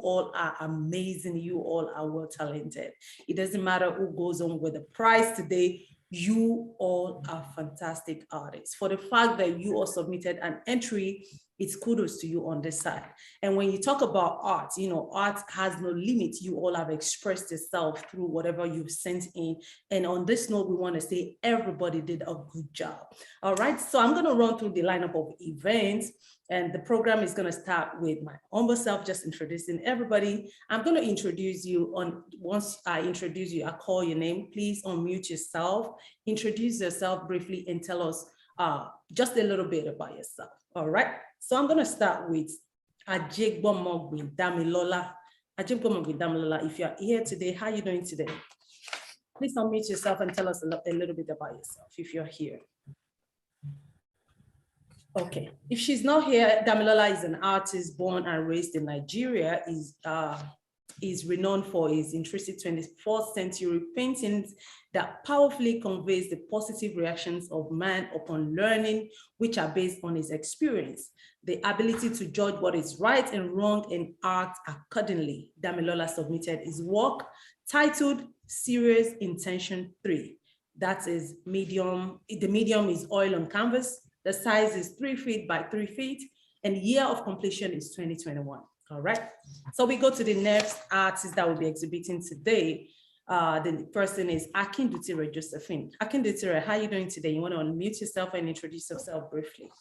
all are amazing. You all are well talented. It doesn't matter who goes on with the prize today. You all are fantastic artists. For the fact that you all submitted an entry, it's kudos to you on this side. And when you talk about art, you know, art has no limit. You all have expressed yourself through whatever you've sent in. And on this note, we want to say everybody did a good job. All right, so I'm going to run through the lineup of events. And the program is going to start with my humble self, just introducing everybody. I'm going to introduce you on, once I introduce you, I call your name, please unmute yourself, introduce yourself briefly and tell us just a little bit about yourself. All right, so I'm going to start with Ajigbomogbe Damilola. Ajigbomogbe Damilola, if you're here today, how are you doing today? Please unmute yourself and tell us a little bit about yourself if you're here. Okay, if she's not here, Damilola is an artist born and raised in Nigeria, is renowned for his intrinsic 24th century paintings that powerfully conveys the positive reactions of man upon learning, which are based on his experience, the ability to judge what is right and wrong and act accordingly. Damilola submitted his work titled Serious Intention 3. That is medium, the medium is oil on canvas. The size is 3 feet by 3 feet, and year of completion is 2021. All right. So we go to the next artist that will be exhibiting today. The person is Akindutire Josephine. Akindutire, how are you doing today? You want to unmute yourself and introduce yourself briefly.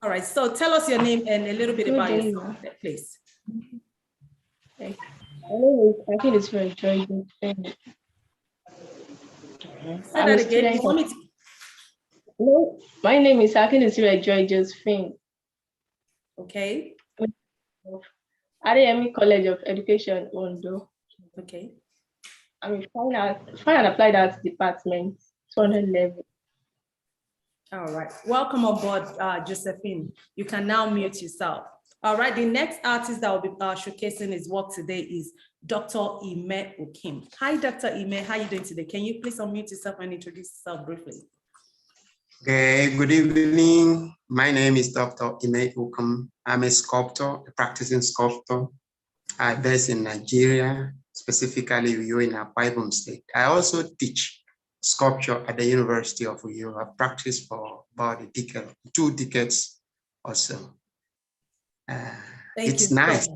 All right. So tell us your name and a little bit about yourself, please. Okay. My name is Akindutire Josephine. Say that again. You want me to... No, my name is Akindutire Josephine. Okay. Adeyemi College of Education, Ondo. Okay. I'm in fine and applied arts department, 200 level. All right. Welcome on board, Josephine. You can now mute yourself. All right. The next artist that will be showcasing his work today is Dr. Ime Okim. Hi, Dr. Ime. How are you doing today? Can you please unmute yourself and introduce yourself briefly? Okay, good evening. My name is Dr. Ime Okim. I'm a sculptor, a practicing sculptor. I'm based in Nigeria, specifically Uyo in Akwa Ibom State. I also teach sculpture at the University of Uyo. I've practiced for about 2 decades or so. It's nice.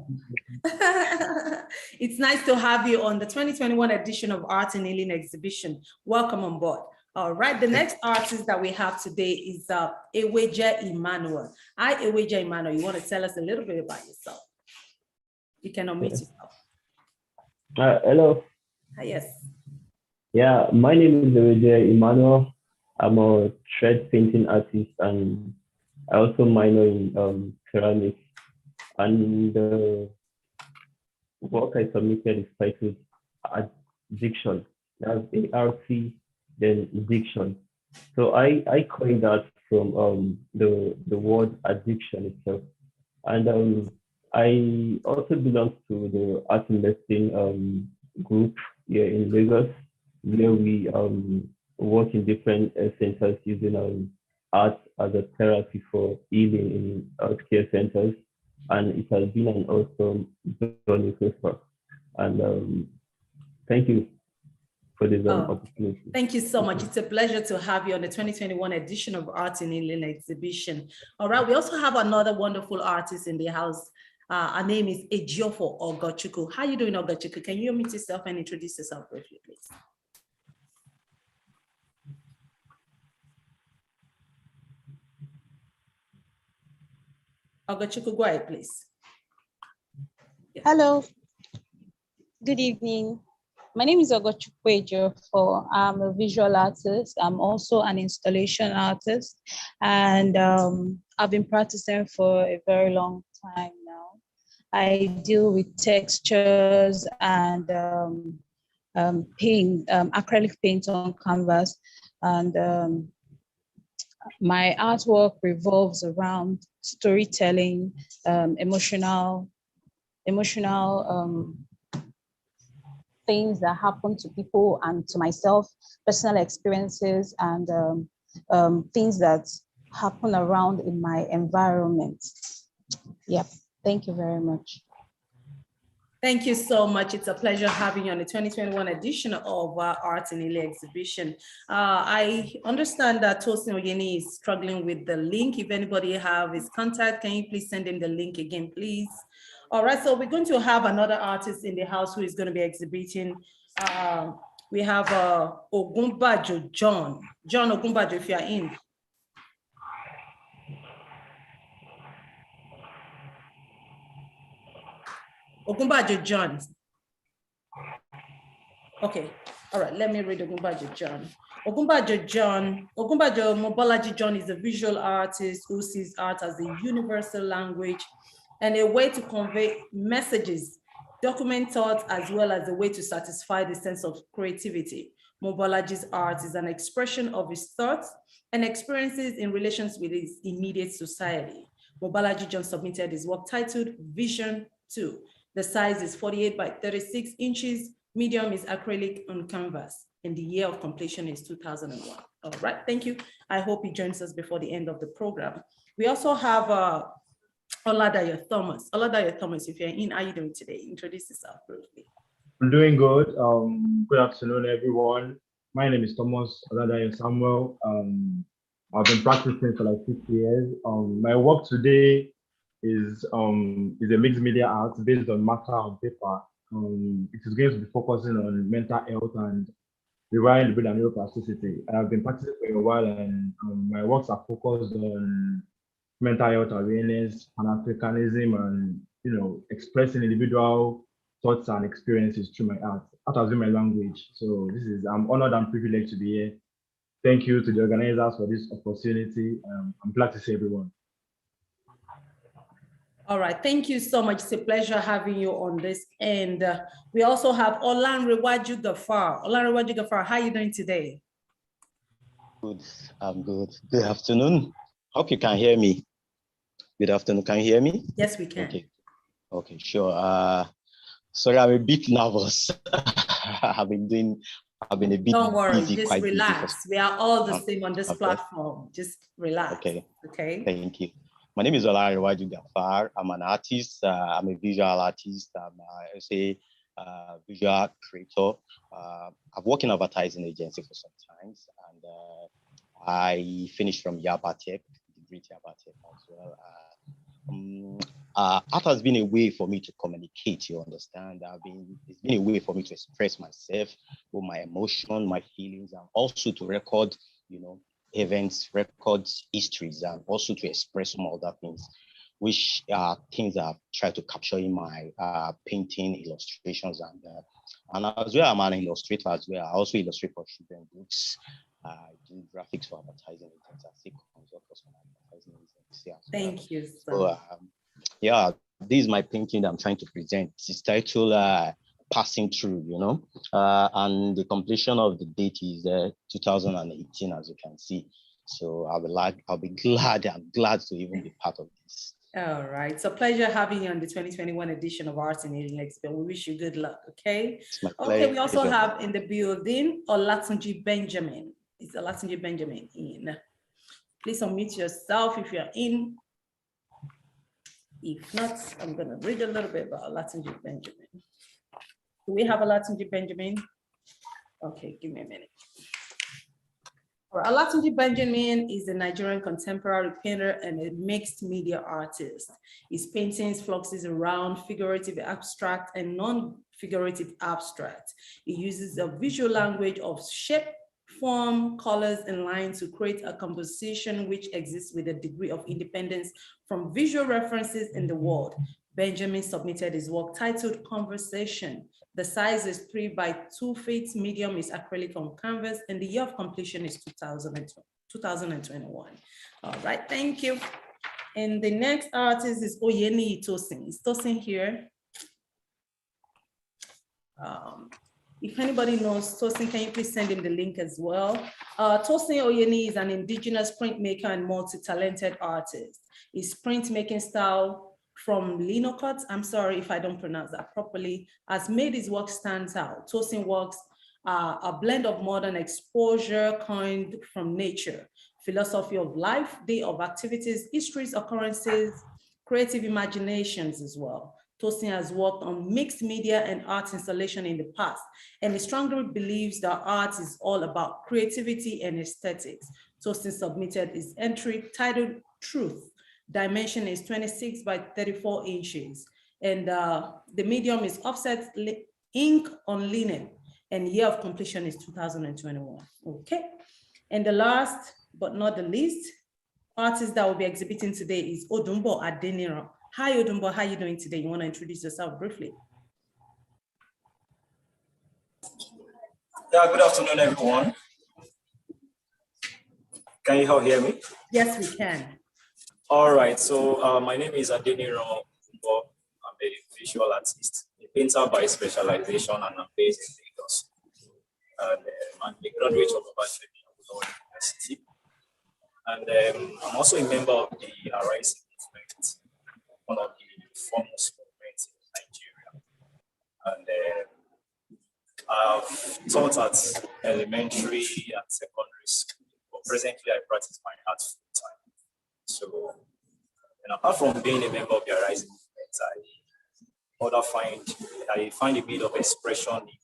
It's nice to have you on the 2021 edition of Art in Healing exhibition. Welcome on board. All right, the next artist that we have today is Eweje Emmanuel. Hi, Eweje Emmanuel. You want to tell us a little bit about yourself? You can unmute yourself. Hello. Yes. Yeah, my name is Eweje Emmanuel. I'm a thread painting artist and I also minor in ceramics. And the work I submitted is titled Addiction. That's ARC, then Addiction. So I coined that from the word addiction itself. And I also belong to the Art Investing group here in Lagos, where we work in different centers using art as a therapy for healing in healthcare centers. And it has been an awesome journey so far. And thank you for this opportunity. Thank you so much. It's a pleasure to have you on the 2021 edition of Art in Healing exhibition. All right, we also have another wonderful artist in the house. Her name is Ejiofo Ogochukwu. How are you doing, Ogochukwu? Can you unmute yourself and introduce yourself briefly, please? Ogochukwu, go ahead, please. Yeah. Hello. Good evening. My name is Ogochukwu Ejiofo. I'm a visual artist. I'm also an installation artist. And I've been practicing for a very long time now. I deal with textures and paint, acrylic paint on canvas. And my artwork revolves around storytelling, emotional things that happen to people and to myself, personal experiences and things that happen around in my environment. Yep. Thank you very much. Thank you so much. It's a pleasure having you on the 2021 edition of Art in Ile exhibition. I understand that Tosin Oyeni is struggling with the link. If anybody have his contact, can you please send him the link again, please? All right, so we're going to have another artist in the house who is going to be exhibiting. We have Ogunbajo John. John Ogunbajo, if you are in. Ogunbajo John. Okay, all right, let me read Ogunbajo John. Ogunbajo Mobolaji John is a visual artist who sees art as a universal language and a way to convey messages, document thoughts, as well as a way to satisfy the sense of creativity. Mobolaji's art is an expression of his thoughts and experiences in relations with his immediate society. Mobolaji John submitted his work titled Vision 2. The size is 48 by 36 inches. Medium is acrylic on canvas. And the year of completion is 2001. All right, thank you. I hope he joins us before the end of the program. We also have Oladayo Thomas. Oladayo Thomas, if you're in, how are you doing today? Introduce yourself briefly. I'm doing good. Good afternoon, everyone. My name is Thomas Oladayo Samuel. I've been practicing for like 6 years. My work today is a mixed media art based on matter and paper. It is going to be focusing on mental health and rewiring the brain and neuroplasticity. I've been practicing for a while, and my works are focused on mental health awareness, Pan-Africanism, and expressing individual thoughts and experiences through my art. Art has been my language. So I'm honored and privileged to be here. Thank you to the organizers for this opportunity. I'm glad to see everyone. All right, thank you so much. It's a pleasure having you on this. And we also have Olanrewaju Gafar. Olanrewaju Gafar, how are you doing today? Good, I'm good. Good afternoon. Hope you can hear me. Good afternoon, can you hear me? Yes, we can. Okay, sure. Sorry, I'm a bit nervous. I've been a bit Don't worry, busy, just quite relax. busy. We are all the same on this okay. platform. Just relax. Okay. Okay. Thank you. My name is Olanrewaju Gafar. I'm an artist. I'm a visual artist. I'm a visual creator. I've worked in advertising agency for some time, and I finished from Yaba Tech, degree Yaba Tech as well. Art has been a way for me to communicate, you understand? It's been a way for me to express myself, with my emotion, my feelings, and also to record, events, records, histories, and also to express some other things, which are things that I've tried to capture in my painting, illustrations, and as well, I'm an illustrator as well. I also illustrate for children's books. I do graphics for advertising agents. I take consult for some advertising agents. Thank you. So, yeah, this is my painting that I'm trying to present. It's titled Passing Through, and the completion of the date is 2018, as you can see. So I'll be glad. I'm glad to even be part of this. All right. It's a pleasure having you on the 2021 edition of Art in Ile Exhibition. We wish you good luck. Okay. It's my Okay. pleasure. We also have in the building Olatunji Benjamin. Is Olatunji Benjamin in? Please unmute yourself if you're in. If not, I'm going to read a little bit about Olatunji Benjamin. Do we have Olatunji Benjamin? Okay, give me a minute. Olatunji Benjamin is a Nigerian contemporary painter and a mixed media artist. His paintings fluxes around figurative abstract and non-figurative abstract. He uses a visual language of shape, form, colors, and lines to create a composition which exists with a degree of independence from visual references in the world. Benjamin submitted his work titled Conversation. The size is 3 by 2 feet, medium is acrylic on canvas, and the year of completion is 2021. All right, thank you. And the next artist is Oyeni Tosin. Is Tosin here? If anybody knows Tosin, can you please send him the link as well? Tosin Oyeni is an indigenous printmaker and multi-talented artist. His printmaking style from Linocut, I'm sorry if I don't pronounce that properly, has made his work stand out. Tosin works a blend of modern exposure coined from nature, philosophy of life, day of activities, histories, occurrences, creative imaginations as well. Tosin has worked on mixed media and art installation in the past, and he strongly believes that art is all about creativity and aesthetics. Tosin submitted his entry titled Truth. Dimension is 26 by 34 inches, and the medium is offset ink on linen, and year of completion is 2021. Okay, and the last but not the least artist that will be exhibiting today is Odumbo Adeniran. Hi Odumbo, how are you doing today? You want to introduce yourself briefly? Yeah, good afternoon, everyone. Can you all hear me? Yes, we can. All right, so my name is Adeniran. I'm a visual artist, a painter by specialization, and I'm based in Lagos. And I'm a graduate of Obafemi Awolowo University. And I'm also a member of the Arise movement, one of the foremost movements in Nigeria. And I've taught at elementary and secondary school, but presently I practice my art full time. So, and apart from being a member of the Arise movement, I find a bit of expression in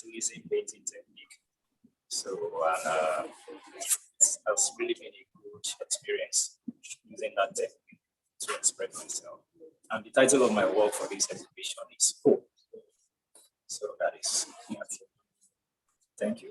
utilism painting technique. So, and it has really been a good experience using that technique to express myself. And the title of my work for this exhibition is Hope. So that is it. Thank you.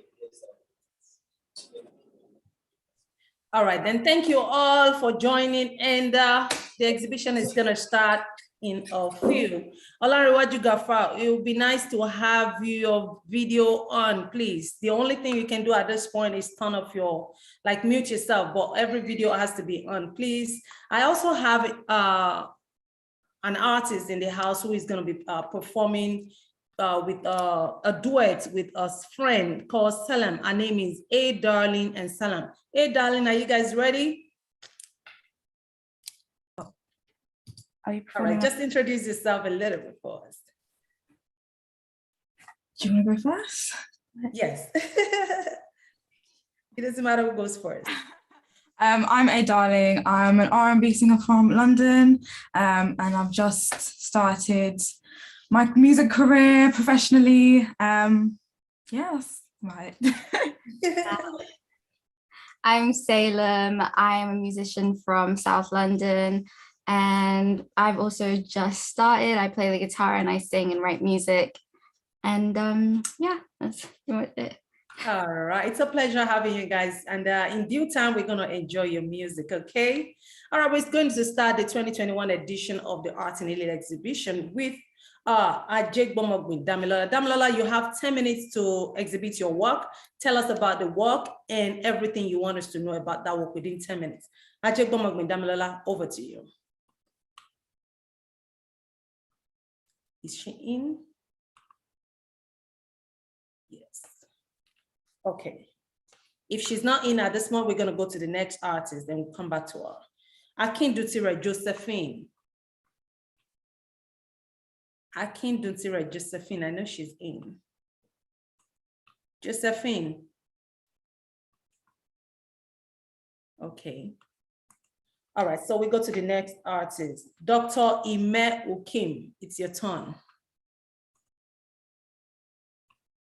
All right, then thank you all for joining, and the exhibition is gonna start in a few. Olariwaju Gafar, it would be nice to have your video on, please. The only thing you can do at this point is turn off your, like mute yourself, but every video has to be on, please. I also have an artist in the house who is gonna be performing with a duet with a friend called Salam. Her name is A Darling and Salam. Hey, darling, are you guys ready? Are you all right, just introduce yourself a little bit first. Do you want to go first? Yes. It doesn't matter who goes first. I'm A Darling. I'm an R&B singer from London, and I've just started my music career professionally. Yes, right. I'm Salem. I am a musician from South London, and I've also just started. I play the guitar and I sing and write music. And yeah, that's it. All right, it's a pleasure having you guys. And in due time, we're gonna enjoy your music, okay? All right, we're going to start the 2021 edition of the Art in Elite exhibition with Ajegbomogbin Damilola. Damilola, you have 10 minutes to exhibit your work. Tell us about the work and everything you want us to know about that work within 10 minutes. Ajegbomogbin Damilola, over to you. Is she in? Yes. Okay. If she's not in at this moment, we're going to go to the next artist, then we'll come back to her. Akindutire Josephine. Akindutire Josephine, I know she's in. Josephine. Okay. All right, so we go to the next artist. Dr. Ime Ukim, it's your turn.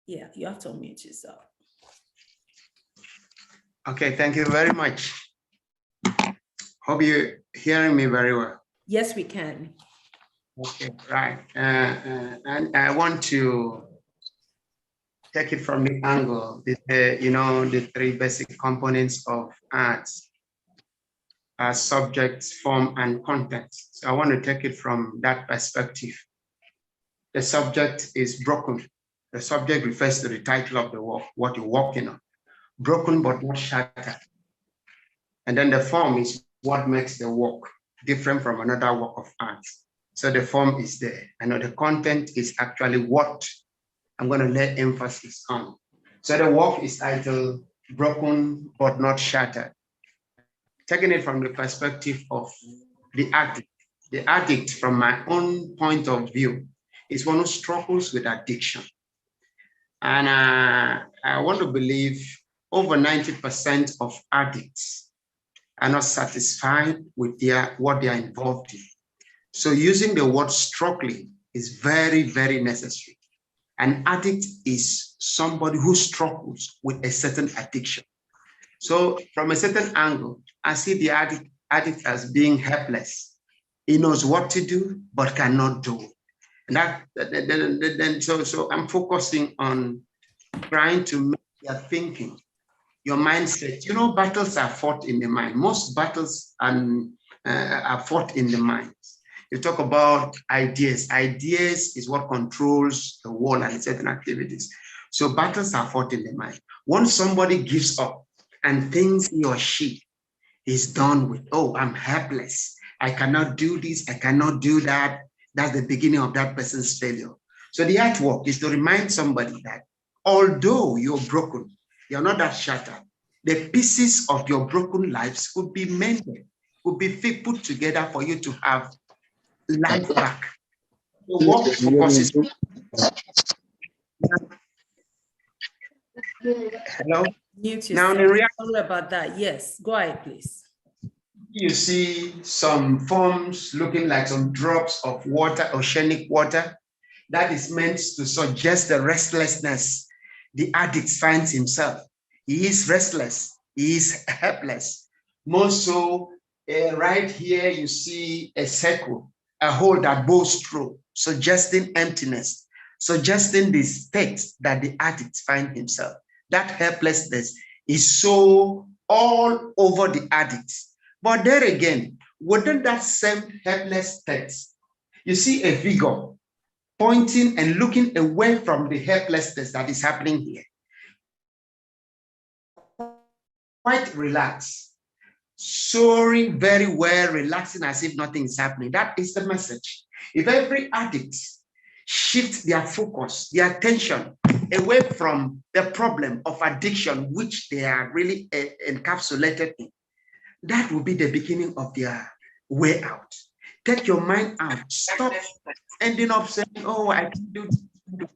Yeah, you have to unmute yourself. Okay, thank you very much. Hope you're hearing me very well. Yes, we can. Okay, right. And I want to take it from the angle, the three basic components of arts are subject, form, and content. So I want to take it from that perspective. The subject is broken. The subject refers to the title of the work, what you're working on. Broken but not shattered. And then the form is what makes the work different from another work of art. So the form is there. And the content is actually what I'm going to lay emphasis on. So the work is titled Broken but Not Shattered. Taking it from the perspective of the artist, The addict, from my own point of view, is one who struggles with addiction. And I want to believe over 90% of addicts are not satisfied with what they are involved in. So using the word struggling is very, very necessary. An addict is somebody who struggles with a certain addiction. So from a certain angle, I see the addict as being helpless. He knows what to do, but cannot do it. And so I'm focusing on trying to make your thinking, your mindset. You know, battles are fought in the mind. Most battles are fought in the mind. You talk about ideas. Ideas is what controls the world and certain activities. So battles are fought in the mind. Once somebody gives up and thinks he or she is done with, oh, I'm helpless, I cannot do this, I cannot do that, that's the beginning of that person's failure. So the artwork is to remind somebody that although you're broken, you're not that shattered. The pieces of your broken lives could be mended, could be put together for you to have life back. The work focuses. Hello? Now, sorry about that. Yes, go ahead, please. You see some forms looking like some drops of water, oceanic water. That is meant to suggest the restlessness the addict finds himself. He is restless. He is helpless. More so, right here, you see a circle, a hole that bows through, suggesting emptiness, suggesting the state that the addict finds himself. That helplessness is so all over the addict. But there again, within that same helpless state, you see a figure pointing and looking away from the helplessness that is happening here. Quite relaxed, soaring very well, relaxing as if nothing is happening. That is the message. If every addict shifts their focus, their attention away from the problem of addiction, which they are really encapsulated in, that will be the beginning of their way out. Take your mind out. Stop ending up saying, oh, I can do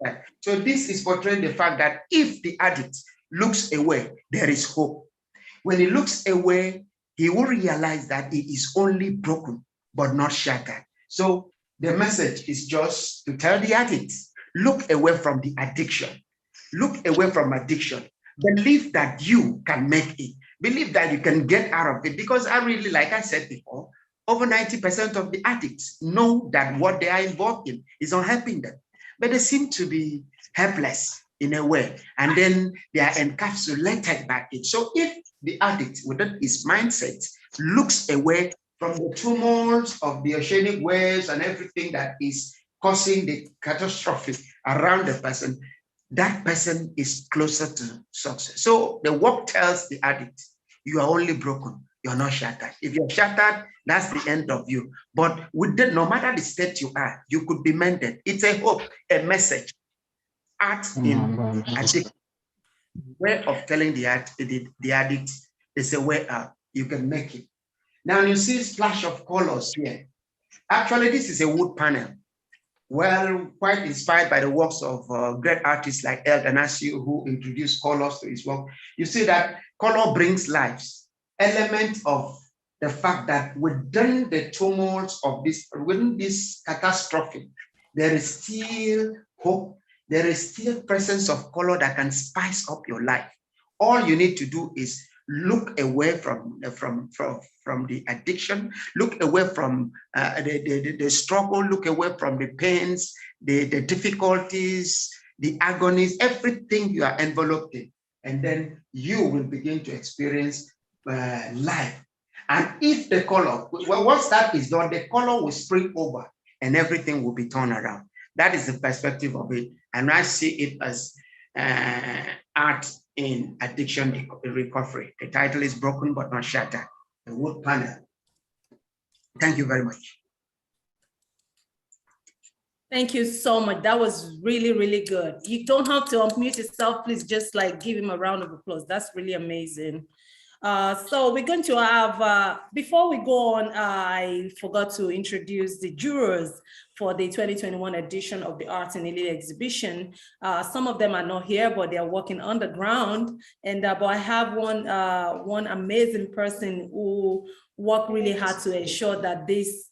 that. So this is portraying the fact that if the addict looks away, there is hope. When he looks away, he will realize that he is only broken, but not shattered. So the message is just to tell the addict, look away from the addiction. Look away from addiction. Believe that you can make it. Believe that you can get out of it. Because I really, like I said before, over 90% of the addicts know that what they are involved in is not helping them. But they seem to be helpless in a way. And then they are encapsulated by it. So if the addict, within his mindset, looks away from the tumults of the oceanic waves and everything that is causing the catastrophe around the person, that person is closer to success. So the work tells the addict, you are only broken, you're not shattered. If you're shattered, that's the end of you. But with that, no matter the state you are, you could be mended. It's a hope, a message. Art in addiction. Way of telling the addict, there's a way out. You can make it. Now you see a splash of colors here. Actually, this is a wood panel. Well, quite inspired by the works of great artists like El Danasio, who introduced colors to his work. You see that color brings lives. Element of the fact that within the tumults of this, within this catastrophe, there is still hope. There is still presence of color that can spice up your life. All you need to do is look away from the addiction, look away from the struggle, look away from the pains, the difficulties, the agonies, everything you are enveloped in. And then you will begin to experience life. And if the color, well, once that is done, the color will spring over and everything will be turned around. That is the perspective of it. And I see it as art in addiction recovery. The title is Broken But Not Shattered, the wood panel. Thank you very much. Thank you so much. That was really, really good. You don't have to unmute yourself. Please just like give him a round of applause. That's really amazing. So we're going to have, before we go on, I forgot to introduce the jurors for the 2021 edition of the Art in Elite exhibition. Some of them are not here, but they are working on the ground. And but I have one amazing person who worked really hard to ensure that this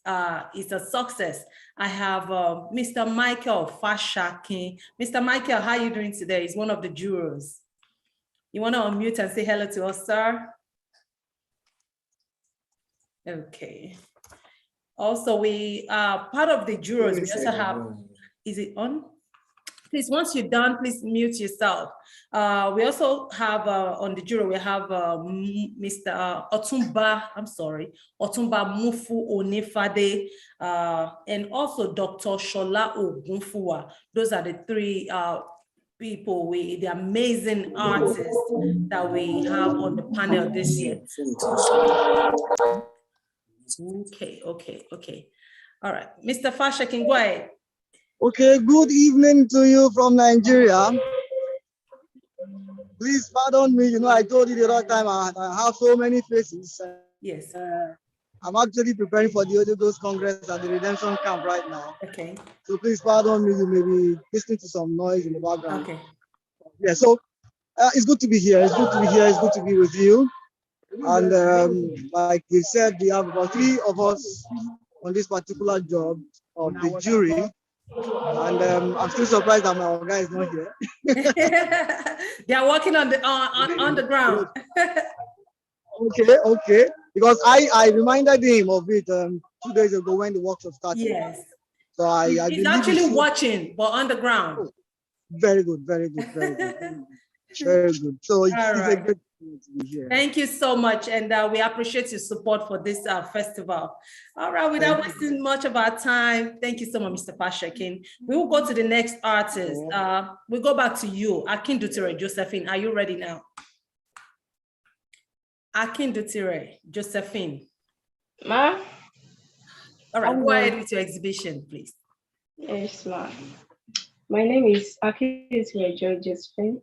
is a success. I have Mr. Michael Fashakin. Mr. Michael, how are you doing today? He's one of the jurors. You want to unmute and say hello to us, sir? Okay. Also, we are part of the jurors. We also have, is it on? Please, once you're done, please mute yourself. We also have on the jury, we have Mr. Otumba, Otumba Mufu Onefade, and also Dr. Shola Ogunfuwa. Those are the three people, the amazing artists that we have on the panel this year. Okay. All right, Mr. Fashakin, go ahead. Okay, good evening to you from Nigeria. Please pardon me, I told you the other time I have so many faces. Yes. I'm actually preparing for the Holy Ghost Congress at the Redemption Camp right now. Okay. So please pardon me, you may be listening to some noise in the background. Okay. Yeah, so it's good to be here. It's good to be here. It's good to be with you. And like you said, we have about 3 of us on this particular job of the jury. And I'm still surprised that my guy is not here. They are working on the ground. Okay. Because I reminded him of it 2 days ago when the workshop started. Yes. So he's actually watching, but on the ground. Oh, very good. Very good. So it's a great to be here. Thank you so much, and we appreciate your support for this festival. All right, without wasting much of our time, thank you so much, Mr. Fashakin. We will go to the next artist. We'll go back to you, Akindutire Josephine. Are you ready now? Akindutire Josephine. Ma? All right, go ahead with your exhibition, please. Yes, ma. My name is Akindutire Josephine.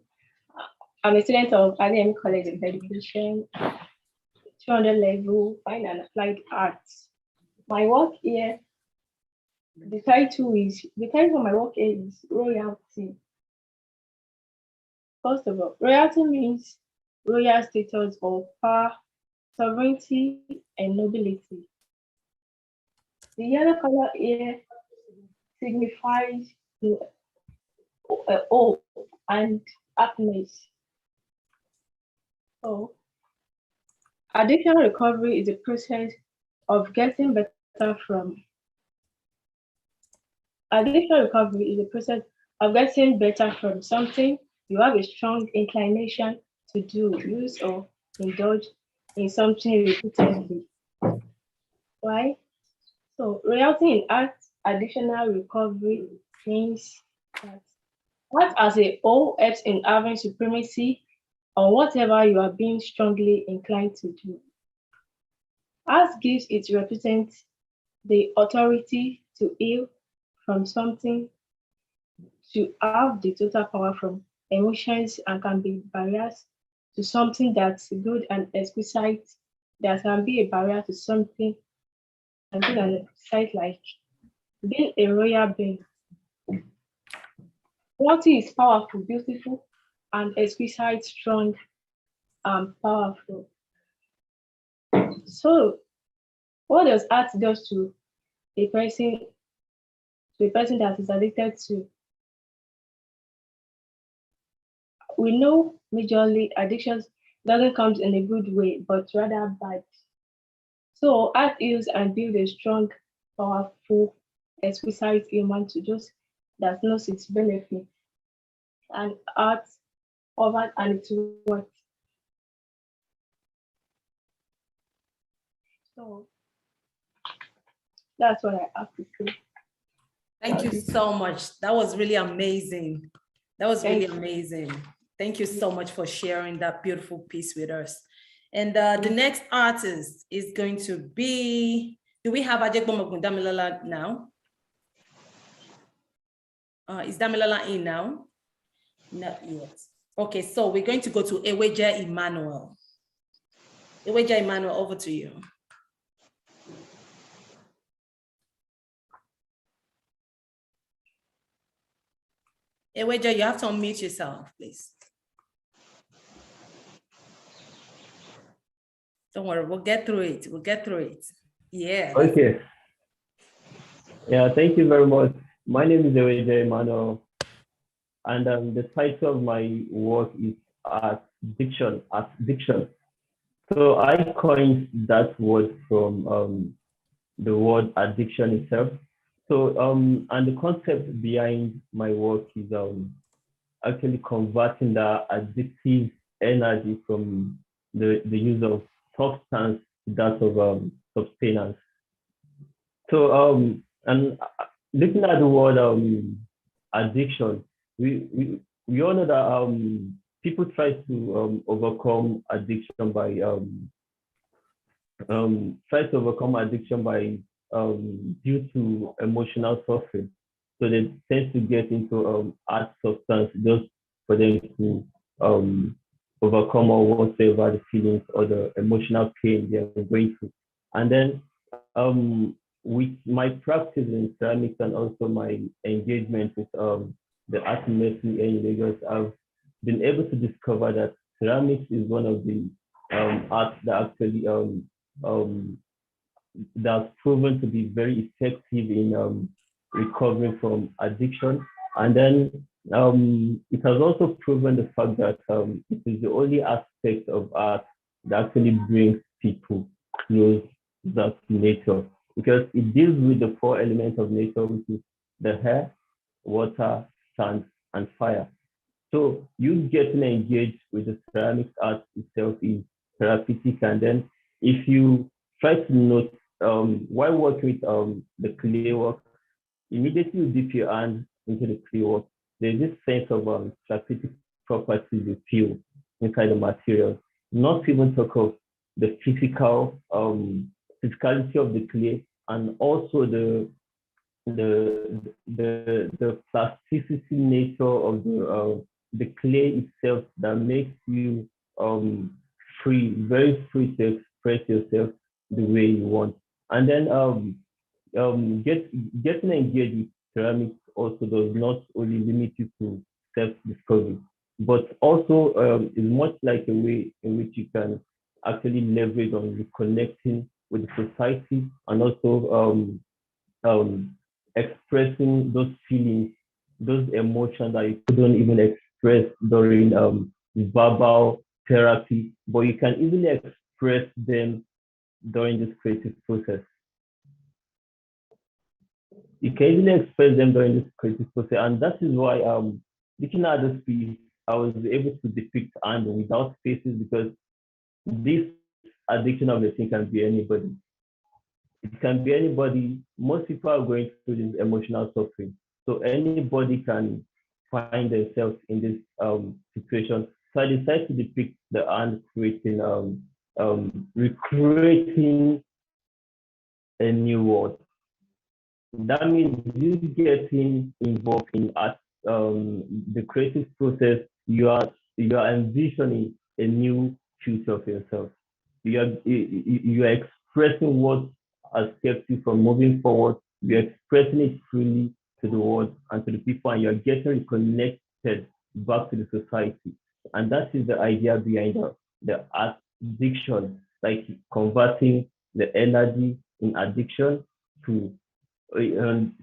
I'm a student of ADM College of Education, 200 level, Fine and Applied Arts. My work here, the title of my work here is royalty. First of all, royalty means royal status of power, sovereignty, and nobility. The yellow color here signifies hope and happiness. So, addiction recovery is a process of getting better from. Addiction recovery is a process of getting better from something you have a strong inclination to do, use, or indulge in something repeatedly. Why? So, royalty in art, additional recovery means that art as a whole helps in having supremacy on whatever you are being strongly inclined to do. Art gives its recipient the authority to heal from something, to have the total power from emotions, and can be barriers to something that's good and exquisite, that can be a barrier to something and good and exquisite, like being a royal being. Royalty is powerful, beautiful, and exquisite, strong, and powerful. So, what does art do to a person that is addicted to? We know majorly addictions doesn't come in a good way, but rather bad. So, art heals and builds a strong, powerful, exquisite human to just that knows its benefit. And art over and its worth. So that's what I have to say. Thank you so much. That was really amazing. Amazing. Thank you so much for sharing that beautiful piece with us. And the next artist is going to be, do we have Ajegbomogun Damilala now? Is Damilala in now? Not yet. Okay, so we're going to go to Eweje Emmanuel. Iweja Emmanuel, over to you. Iweja, you have to unmute yourself, please. Don't worry, we'll get through it. We'll get through it. Yeah. Okay. Yeah, thank you very much. My name is Iweja Emmanuel, and the title of my work is Addiction. So I coined that word from the word addiction itself. So and the concept behind my work is actually converting the addictive energy from the use of substance to that of sustenance. So and looking at the word addiction, we all know that people try to overcome addiction by due to emotional suffering. So they tend to get into hard substance just for them to overcome or whatever the feelings or the emotional pain they are going through. And then with my practice in ceramics and also my engagement with the art industry in Lagos, I've been able to discover that ceramics is one of the arts that actually that's proven to be very effective in recovering from addiction. And then it has also proven the fact that it is the only aspect of art that actually brings people close to nature, because it deals with the 4 elements of nature, which is the air, water, sand, and fire. So you getting engaged with the ceramics art itself is therapeutic. And then if you try to note while working with the clay work, immediately you dip your hand into the clay work, there's this sense of therapeutic properties you feel inside the material. Not even talk of the physicality of the clay, and also the plasticity nature of the clay itself that makes you free, very free to express yourself the way you want. And then getting engaged with ceramics also does not only limit you to self-discovery, but also is much like a way in which you can actually leverage on reconnecting with the society, and also expressing those feelings, those emotions that you couldn't even express during verbal therapy, but you can easily express them during this creative process. You can easily express them during this creative process, and that is why looking at this piece, I was able to depict anger without spaces, because this addiction of the thing can be anybody. It can be anybody. Most people are going through this emotional suffering, so anybody can find themselves in this situation. So I decided to depict the hand creating, recreating a new world. That means you getting involved in art, the creative process. You are envisioning a new future of yourself. You are expressing what has kept you from moving forward. You're expressing it freely to the world and to the people, and you're getting reconnected back to the society. And that is the idea behind the addiction, like converting the energy in addiction to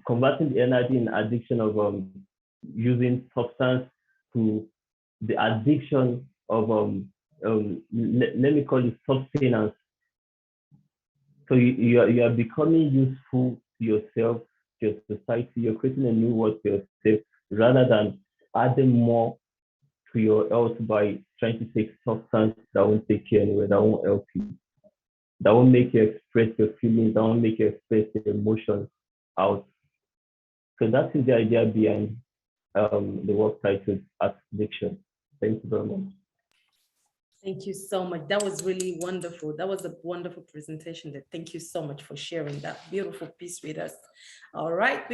converting the energy in addiction of using substance to the addiction of let me call it sustenance. So you are becoming useful to yourself, to your society. You're creating a new world for yourself, rather than adding more to your health by trying to take substance that won't take you anywhere, that won't help you, that won't make you express your feelings, that won't make you express your emotions out. So that is the idea behind the work titled Addiction. Thank you very much. Thank you so much. That was really wonderful. That was a wonderful presentation. Thank you so much for sharing that beautiful piece with us. All right,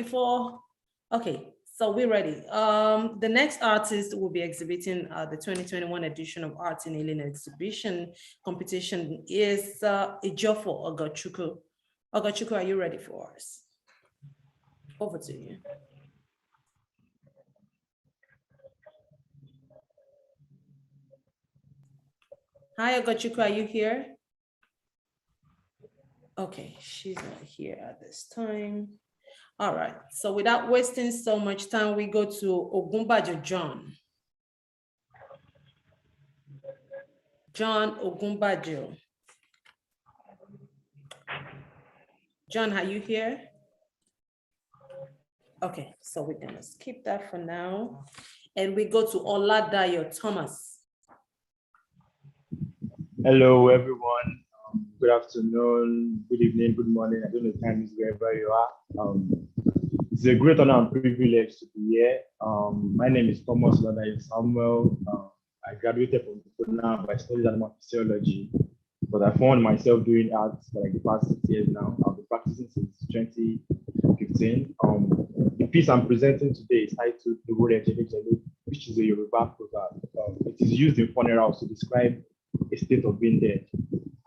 okay. So we're ready. The next artist will be exhibiting the 2021 edition of Arts in Healing exhibition competition is Ejiofor Ogachukwu. Ogachukwu, are you ready for us? Over to you. Hi, Ogachukwu, are you here? Okay, she's not here at this time. All right, so without wasting so much time, we go to Ogunbajo John. John Ogunbajo. John, are you here? Okay, so we're gonna skip that for now. And we go to Oladayo Thomas. Hello, everyone. Good afternoon, good evening, good morning. I don't know the time is wherever you are. It's a great honor and privilege to be here. My name is Thomas Oladayo Samuel. I graduated from Ghana by studies animal physiology, but I found myself doing arts for like the past 6 years now. I've been practicing since 2015. The piece I'm presenting today is titled Ewure Jele Jele, which is a Yoruba proverb. It is used in funerals to describe a state of being dead.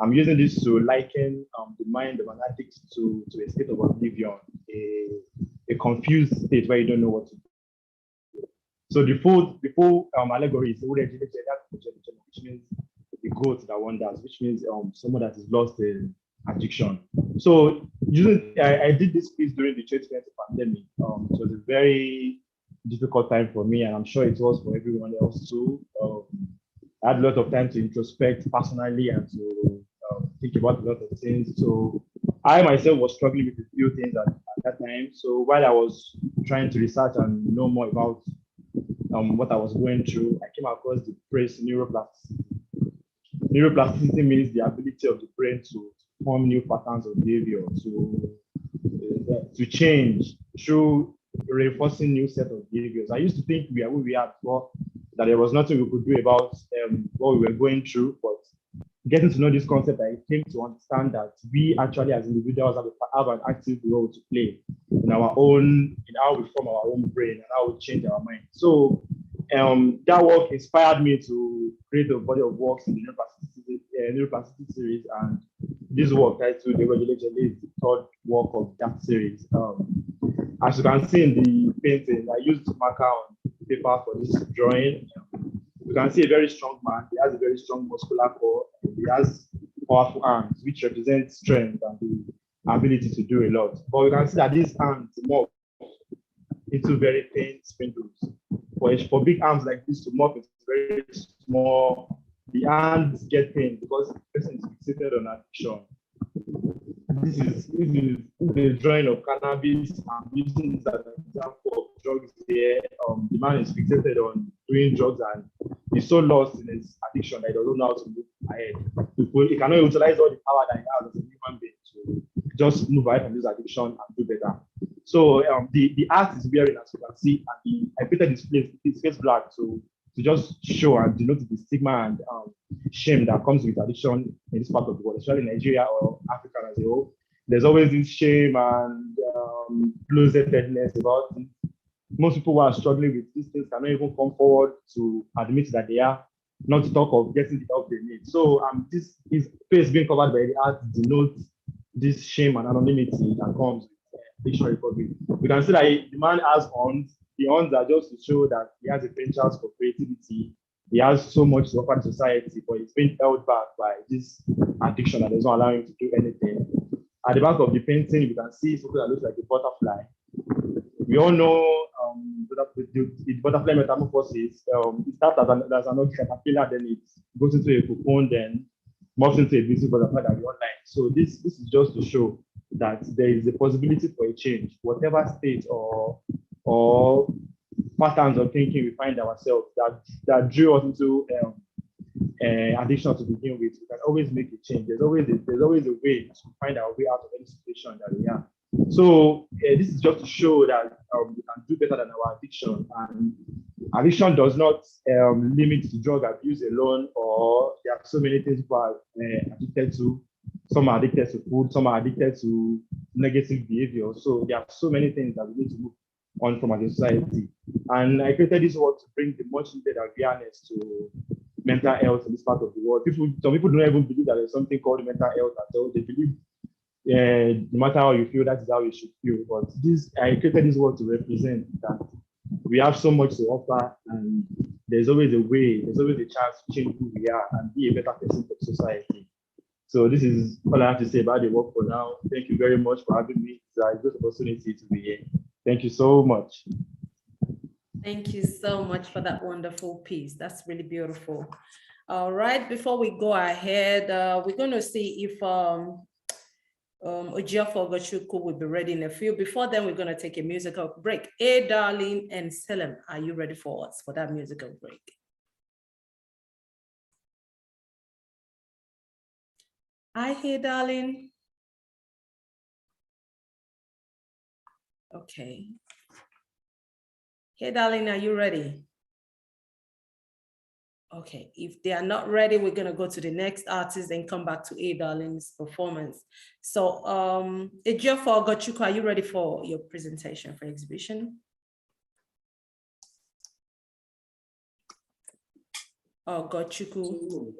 I'm using this to liken the mind of an addict to a state of oblivion, a confused state where you don't know what to do. So the full allegory is which means the goat that wanders, which means someone that is lost in addiction. So I did this piece during the 2020 pandemic. It was a very difficult time for me, and I'm sure it was for everyone else too. I had a lot of time to introspect personally and to think about a lot of things. So I myself was struggling with a few things at that time. So while I was trying to research and know more about what I was going through, I came across the phrase neuroplasticity. Neuroplasticity means the ability of the brain to form new patterns of behavior, to change through reinforcing new set of behaviors. I used to think we are who we are before, that there was nothing we could do about what we were going through, but getting to know this concept, I came to understand that we actually as individuals have an active role to play in how we form our own brain and how we change our mind. So that work inspired me to create a body of works in the neuroplasticity series, and this work titled Ewure Jele Jele is the third work of that series. As you can see in the painting, I used marker on paper for this drawing. You can see a very strong man. He has a very strong muscular core. He has powerful arms, which represent strength and the ability to do a lot. But you can see that these arms morph into very thin spindles. For big arms like this to morph into very small, the hands get pain because the person is fixated on addiction. This is a drawing of cannabis. I'm using this as an example of drugs here. The man is fixated on doing drugs and he's so lost in his addiction that he doesn't know how to move ahead. He cannot utilize all the power that he has as a human being to just move away from this addiction and do better. So the art is wearing, as you can see, and I painted his face black to just show and denote the stigma and shame that comes with addiction in this part of the world, especially in Nigeria or Africa as a whole. There's always this shame and close-headedness about it. Most people who are struggling with these things cannot even come forward to admit that they are, not to talk of getting the help they need. So this is face being covered by the art denotes this shame and anonymity that comes with addiction recovery. We can see that the man has horns. The horns are just to show that he has a potential for creativity. He has so much to offer to society, but he's being held back by this addiction that doesn't allow him to do anything. At the back of the painting, you can see something that looks like a butterfly. We all know the butterfly metamorphosis. It starts as an caterpillar, then it goes into a cocoon, then morphs into a beautiful butterfly that we all like. So this is just to show that there is a possibility for a change, whatever state or patterns of thinking we find ourselves that drew us into addiction to begin with. We can always make a change. There's always a way to find our way out of any situation that we are. So this is just to show that we can do better than our addiction. And addiction does not limit to drug abuse alone, or there are so many things people are addicted to. Some are addicted to food, some are addicted to negative behavior. So there are so many things that we need to move on from as a society. And I created this work to bring the much needed awareness to mental health in this part of the world. Some people don't even believe that there's something called mental health at all. They believe no matter how you feel, that is how you should feel. But I created this work to represent that we have so much to offer, and there's always a way, there's always a chance to change who we are and be a better person for society. So this is all I have to say about the work for now. Thank you very much for having me. It's a good opportunity to be here. Thank you so much. Thank you so much for that wonderful piece. That's really beautiful. All right, before we go ahead, we're going to see if Ejiofor Ogochukwu will be ready in a few. Before then, we're going to take a musical break. Hey, Darling and Selim, are you ready for us for that musical break? Hi, Hey, Darling. Okay. Hey, Darling, are you ready? Okay, if they are not ready, we're gonna go to the next artist and come back to A Darling's performance. So Ejiofor Ogochukwu, are you ready for your presentation for exhibition? Ogochukwu.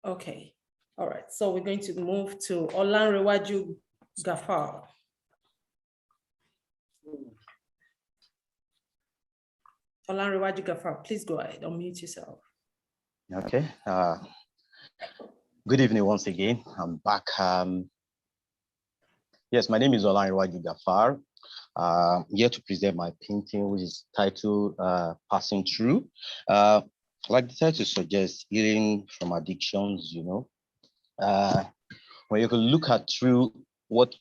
Okay, all right, so we're going to move to Olanrewaju Gafar. Olanrewaju Gafar, please go ahead, unmute yourself. Okay. Good evening once again. I'm back. Yes, my name is Olanrewaju Gafar. I'm here to present my painting, which is titled Passing Through. Like the title suggests, healing from addictions, you know. When you can look at through what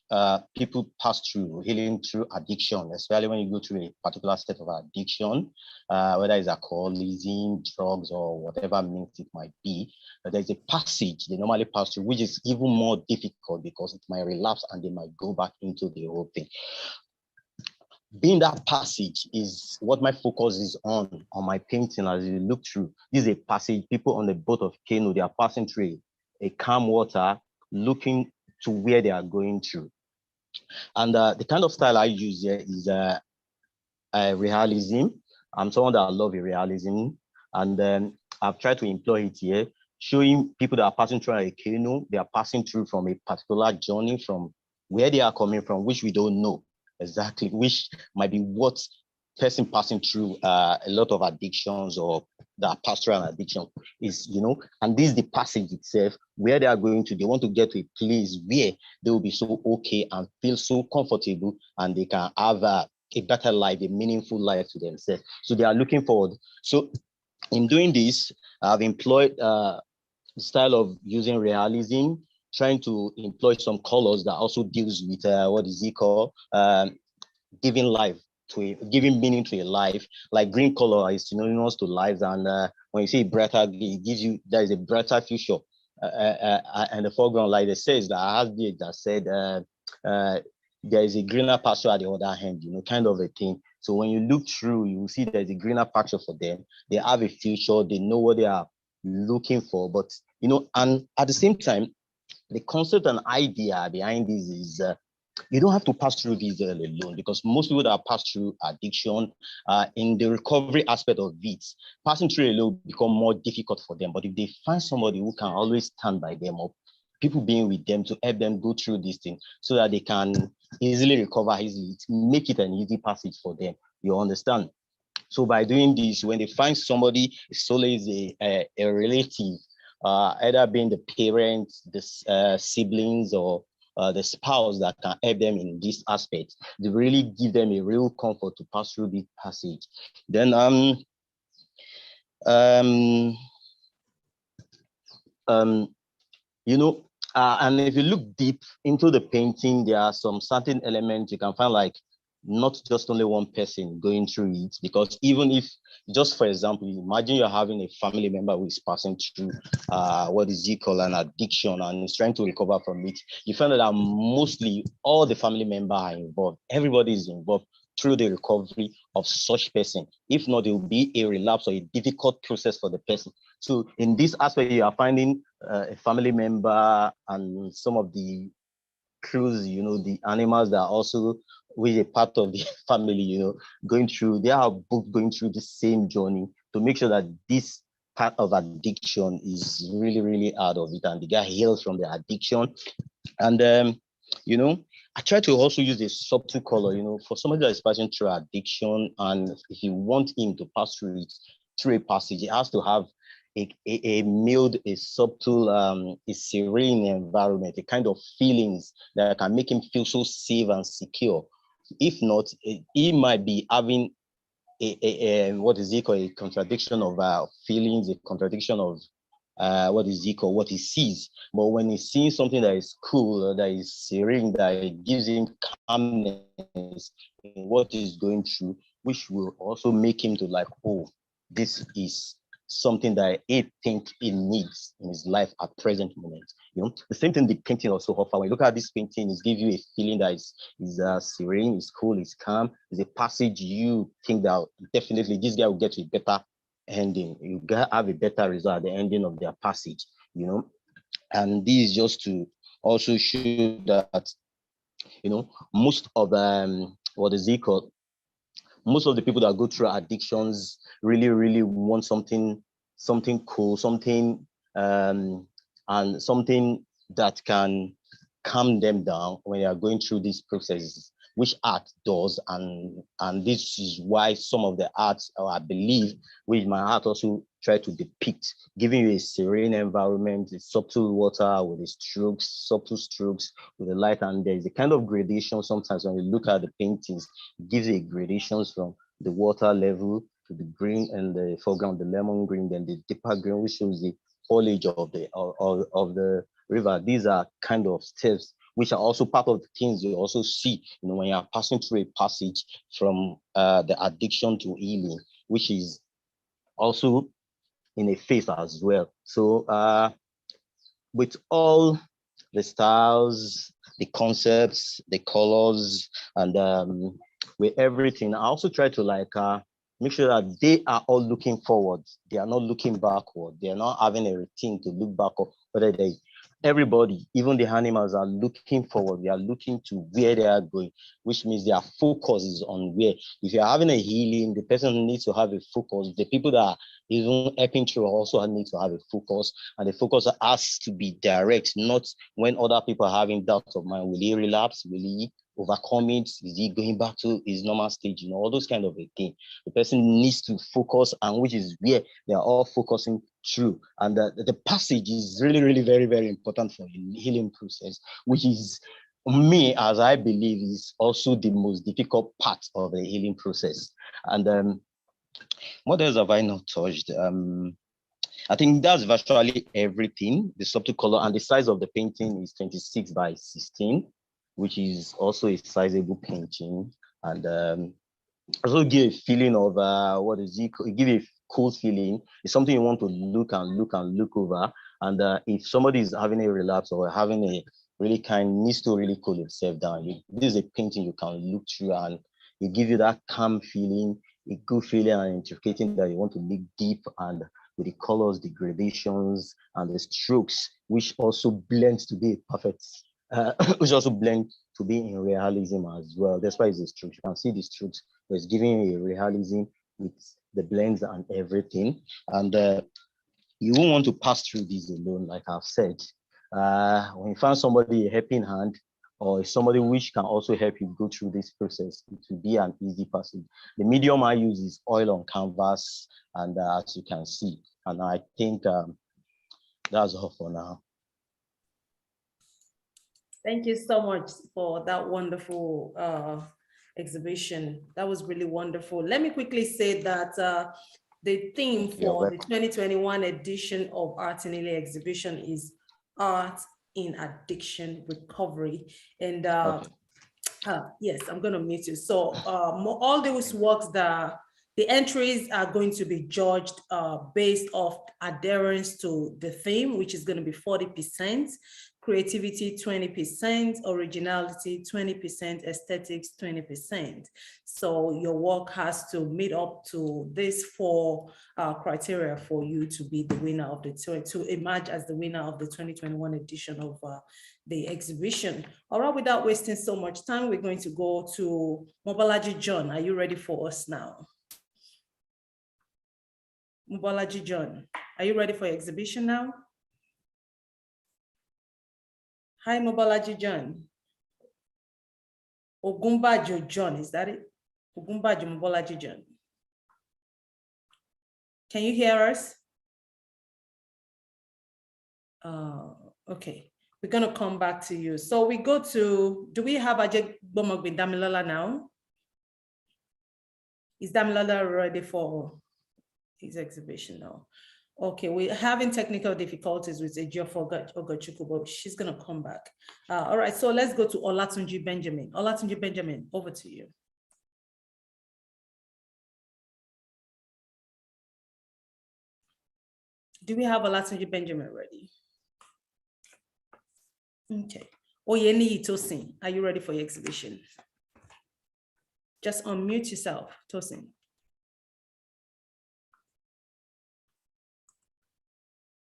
people pass through, healing through addiction, especially when you go through a particular state of addiction, whether it's alcoholism, drugs, or whatever means it might be, there's a passage they normally pass through, which is even more difficult because it might relapse and they might go back into the whole thing. Being that passage is what my focus is on my painting. As you look through, this is a passage, people on the boat of canoe, they are passing through a calm water, looking to where they are going through. And the kind of style I use here is realism. I'm someone that I love realism, and I've tried to employ it here, showing people that are passing through a canoe, they are passing through from a particular journey from where they are coming from, which we don't know exactly, which might be what person passing through a lot of addictions or that pastoral addiction is, you know, and this is the passage itself where they are going to. They want to get to a place where they will be so okay and feel so comfortable and they can have a better life, a meaningful life to themselves. So they are looking forward. So in doing this, I've employed the style of using realism, trying to employ some colors that also deals with what is it called? Giving life to giving meaning to a life. Like green color is synonymous to life, and when you say brighter, it gives you there is a brighter future. And the foreground, like it says, that has that said there is a greener pasture at the other hand, you know, kind of a thing. So when you look through, you will see there's a greener pasture for them. They have a future, they know what they are looking for, but you know, and at the same time, the concept and idea behind this is you don't have to pass through this alone, because most people that pass through addiction, in the recovery aspect of it, passing through alone become more difficult for them. But if they find somebody who can always stand by them, or people being with them to help them go through this thing so that they can easily recover easily, make it an easy passage for them, you understand? So by doing this, when they find somebody, solely is a relative, either being the parents, the siblings, or the spouse that can help them in this aspect, they really give them a real comfort to pass through this passage. Then you know, and if you look deep into the painting, there are some certain elements you can find, like not just only one person going through it, because even if, just for example, imagine you're having a family member who is passing through what is it called, an addiction, and is trying to recover from it, you find that mostly all the family members are involved. Everybody is involved through the recovery of such person. If not, it will be a relapse or a difficult process for the person. So in this aspect, you are finding a family member and some of the crews, you know, the animals that are also with a part of the family, they are both going through the same journey to make sure that this part of addiction is really, really out of it and the guy heals from the addiction. And, I try to also use a subtle color, for somebody that is passing through addiction, and if you want him to pass through it, through a passage, it has to have a mild, a subtle, a serene environment, a kind of feelings that can make him feel so safe and secure. If not, he might be having what is he called, a contradiction of feelings, a contradiction of what is he called, what he sees. But when he's seeing something that is cool, that is serene, that gives him calmness in what he's going through, which will also make him to like, oh, this is something that he think he needs in his life at present moment. The same thing the painting also offer. When you look at this painting, it gives you a feeling that is serene, is cool, is calm. It's a passage you think that definitely this guy will get to a better ending. You have a better result at the ending of their passage, And this is just to also show that, most of what is it called? Most of the people that go through addictions really, really want something cool, something and something that can calm them down when they are going through these processes, which art does. And this is why some of the arts, I believe, which my art also try to depict, giving you a serene environment, a subtle water with the strokes, subtle strokes with the light. And there's a kind of gradation sometimes when you look at the paintings, it gives you gradations from the water level to the green and the foreground, the lemon green, then the deeper green, which shows the foliage of the river. These are kind of steps which are also part of the things you also see, when you're passing through a passage from the addiction to healing, which is also in a phase as well. So with all the styles, the concepts, the colors, and with everything, I also try to make sure that they are all looking forward. They are not looking backward. They are not having a routine to look backward. Whether everybody, even the animals, are looking forward. They are looking to where they are going, which means their focus is on where. If you're having a healing, the person needs to have a focus. The people that are even helping through also need to have a focus, and the focus has to be direct, not when other people are having doubts of mind. Will he relapse? Will he overcome it? Is he going back to his normal stage? All those kind of a thing. The person needs to focus, and which is where they are all focusing through. And the passage is really, really very, very important for the healing process, which is, me, as I believe, is also the most difficult part of the healing process. And what else have I not touched? I think that's virtually everything. The subtle color and the size of the painting is 26 by 16, which is also a sizable painting. And also give a feeling of what is it? Give a cool feeling. It's something you want to look over. And if somebody is having a relapse or having a really needs to really cool himself down, this is a painting you can look through, and it give you that calm feeling, a good feeling, and interpreting that you want to look deep, and with the colors, the gradations, and the strokes, which also blends to be a perfect, which also blend to be in realism as well. That's why it's the strokes. You can see the strokes, but it's giving a realism with the blends and everything. And you won't want to pass through this alone, like I've said. When you find somebody a helping hand, or somebody which can also help you go through this process, it will be an easy passage. The medium I use is oil on canvas, and as you can see, and I think that's all for now. Thank you so much for that wonderful exhibition. That was really wonderful. Let me quickly say that the theme for the 2021 edition of Art in Healing exhibition is Art in Addiction Recovery. And yes, I'm going to mute you. So all those works that The entries are going to be judged based off adherence to the theme, which is going to be 40%, creativity 20%, originality 20%, aesthetics 20%. So your work has to meet up to these 4 criteria for you to be the winner of to emerge as the winner of the 2021 edition of the exhibition. All right, without wasting so much time, we're going to go to Mobolaji John. Are you ready for us now? Mobolaji John, are you ready for your exhibition now? Hi, Mobolaji John. Ogumbajo John, is that it? Ogumbajo Mobolaji John. Can you hear us? Okay, we're gonna come back to you. So we go to, do we have Ajay Bomogbin Damilola now? Is Damilola ready for his exhibition now? Okay, we're having technical difficulties with Ejiofor Ogochukwu, but she's gonna come back. All right, so let's go to Olatunji Benjamin. Olatunji Benjamin, over to you. Do we have Olatunji Benjamin ready? Okay. Oyeni Tosin, are you ready for your exhibition? Just unmute yourself, Tosin.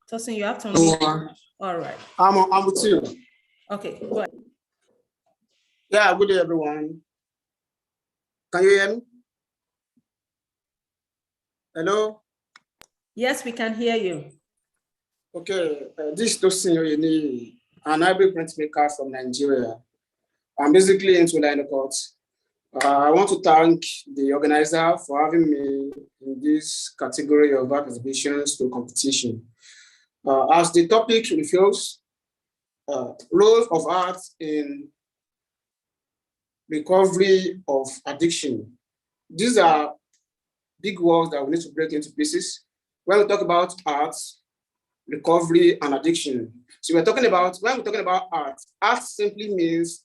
Tosin, you have to unmute. All right. I'm with you. Okay, go ahead. Yeah, good day, everyone. Can you hear me? Hello? Yes, we can hear you. Okay, this is Tosin Oyeni, an hybrid printmaker from Nigeria. I'm basically into line art. I want to thank the organizer for having me in this category of art exhibitions to competition. As the topic reveals, role of art in recovery of addiction. These are big words that we need to break into pieces. When we talk about art, recovery, and addiction. So when we're talking about art, art simply means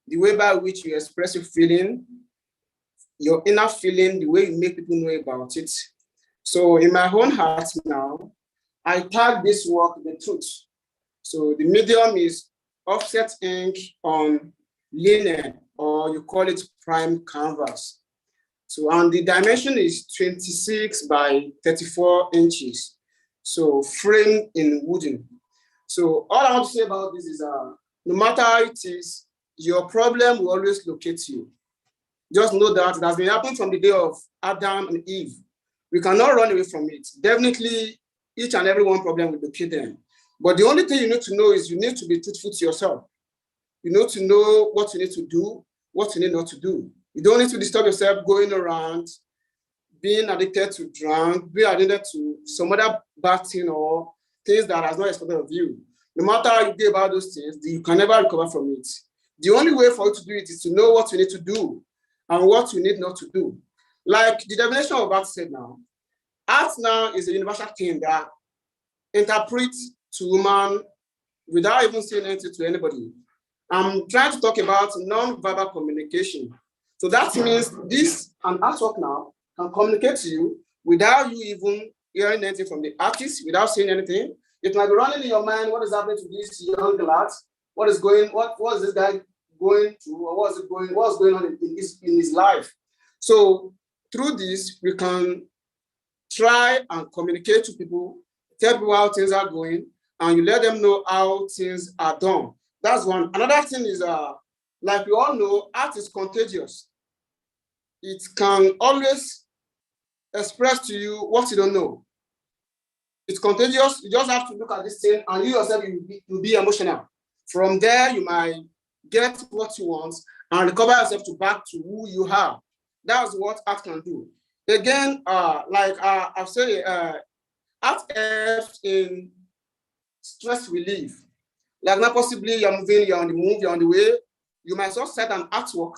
the way by which you express your feeling, your inner feeling, the way you make people know about it. So in my own heart now, I tag this work the truth. So the medium is offset ink on linen, or you call it prime canvas. So, and the dimension is 26 by 34 inches. So framed in wooden. So all I want to say about this is no matter how it is, your problem will always locate you. Just know that it has been happening from the day of Adam and Eve. We cannot run away from it. Definitely, each and every one problem will locate them. But the only thing you need to know is you need to be truthful to yourself. You need to know what you need to do, what you need not to do. You don't need to disturb yourself going around, being addicted to drunk, being addicted to some other bad thing or things that are not expected of you. No matter how you do about those things, you can never recover from it. The only way for you to do it is to know what you need to do and what you need not to do. Like the definition of art said now, art now is a universal thing that interprets to human without even saying anything to anybody. I'm trying to talk about non-verbal communication. So that means this, an artwork now, can communicate to you without you even hearing anything from the artist, without saying anything. It might be running in your mind, what is happening to this young lad? What is this guy going through, or what's going on in his life? So through this, we can try and communicate to people, tell people how things are going, and you let them know how things are done. That's one. Another thing is, like we all know, art is contagious. It can always express to you what you don't know. It's contagious. You just have to look at this thing, and you yourself will be emotional. From there, you might get what you want and recover yourself back to who you are. That's what art can do. Again, I've said, art helps in stress relief. Like not possibly you're moving, you're on the move, you're on the way. You might just set an artwork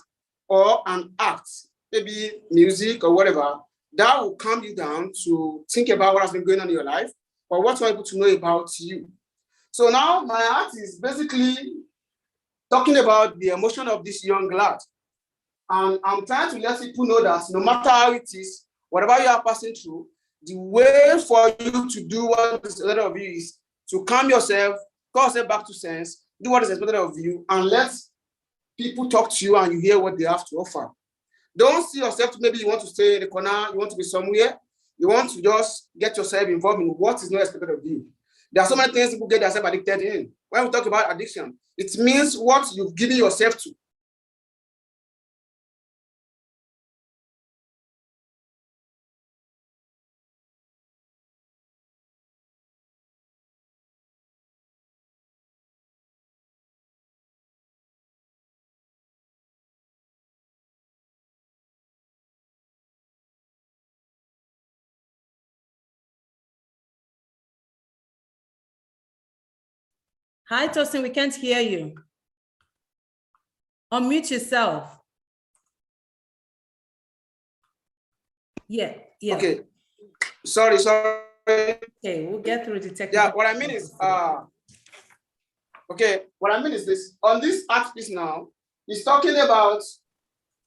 or an act, maybe music or whatever, that will calm you down to think about what has been going on in your life or what you want people to know about you. So now my art is basically talking about the emotion of this young lad. And I'm trying to let people know that no matter how it is, whatever you are passing through, the way for you to do what is expected of you is to calm yourself, call yourself back to sense, do what is expected of you, and let people talk to you and you hear what they have to offer. Don't see yourself, maybe you want to stay in the corner, you want to be somewhere, you want to just get yourself involved in what is not expected of you. There are so many things people get themselves addicted in. When we talk about addiction, it means what you've given yourself to. Hi, Tosin, we can't hear you. Unmute yourself. Yeah. Okay. Sorry. Okay, we'll get through the technical. Yeah, what I mean is, this. On this art piece now, he's talking about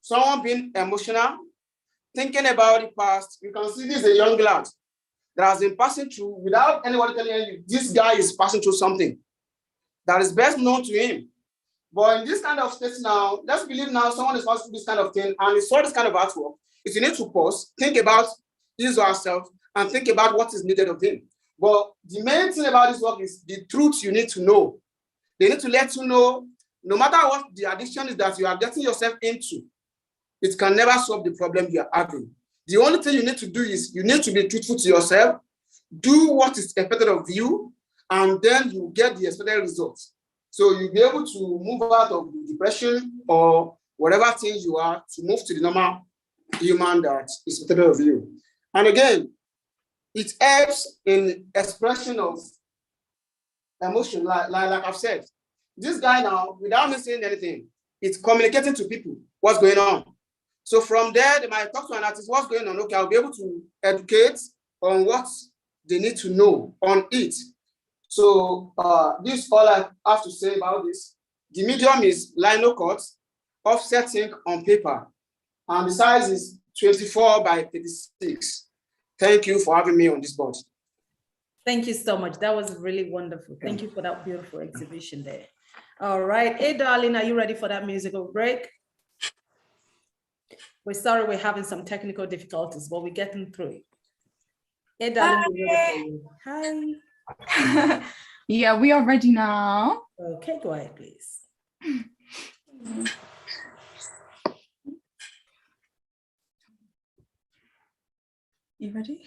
someone being emotional, thinking about the past. You can see this is a young lad that has been passing through without anybody telling you, this guy is passing through something that is best known to him. But in this kind of state now, let's believe now someone is passing through this kind of thing and he saw this kind of artwork. If you need to pause, think about his or herself and think about what is needed of him. But the main thing about this work is the truth you need to know. They need to let you know, no matter what the addiction is that you are getting yourself into, it can never solve the problem you are having. The only thing you need to do is you need to be truthful to yourself, do what is expected of you, and then you get the expected results. So you'll be able to move out of depression or whatever thing you are to move to the normal human that is expected of you. And again, it helps in expression of emotion, like I've said. This guy now, without me saying anything, it's communicating to people what's going on. So from there, they might talk to an artist, what's going on? Okay, I'll be able to educate on what they need to know on it. So this is all I have to say about this. The medium is lino cut, offsetting on paper, and the size is 24 by 36. Thank you for having me on this board. Thank you so much. That was really wonderful. Thank you for that beautiful exhibition there. All right. Hey, darling, are you ready for that musical break? We're sorry we're having some technical difficulties, but we're getting through it. Hey, darling, we're ready for you. Hi. Yeah, we are ready now. Okay, go ahead, please. You ready?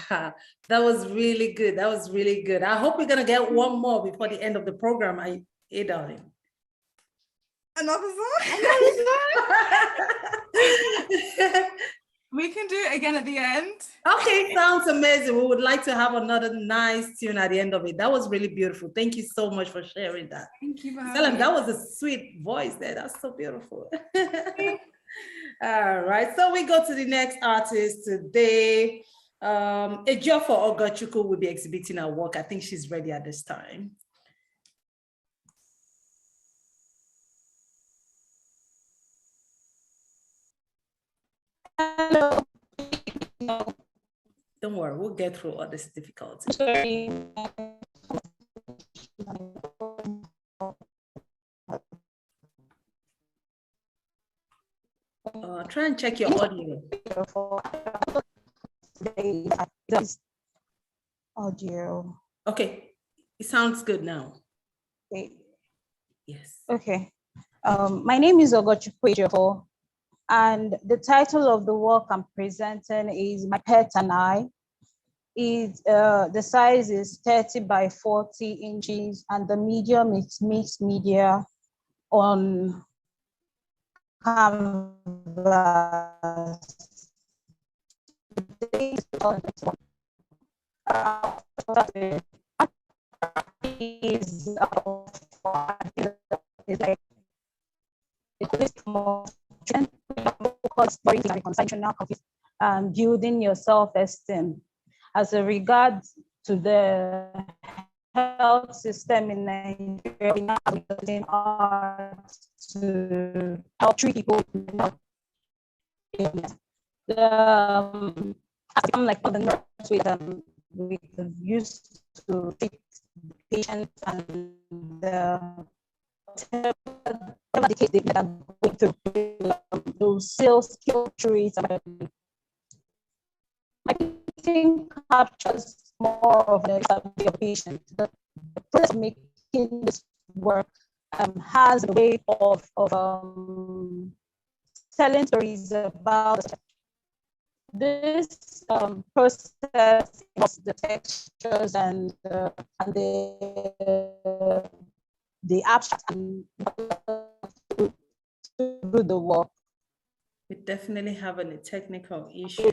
That was really good. That was really good. I hope we're gonna get one more before the end of the program. Darling. Another song? We can do it again at the end. Okay, sounds amazing. We would like to have another nice tune at the end of it. That was really beautiful. Thank you so much for sharing that. Thank you for having Salam, me. that was a sweet voice there. That's so beautiful. All right, so we go to the next artist today. Ejiofor Ogachukwu will be exhibiting her work. I think she's ready at this time. Hello. Don't worry, we'll get through all this difficulty. Sorry. Try and check your audio. Audio. Okay, it sounds good now. Okay. Yes. Okay. My name is Ogachukwu Ejiofor, and the title of the work I'm presenting is My Pet and I. The size is 30 by 40 inches, and the medium is mixed media on canvas. Building your self-esteem as a regard to the health system in Nigeria. We now have using art to help treat people with mental illness. I'm like the nurse we used to treat patients and whatever the case they are going through, those sales skill treats. I think captures more of the patient. The process of making this work has a way of telling stories about this process was the textures and the abstract and through the work. We definitely having a technical issue.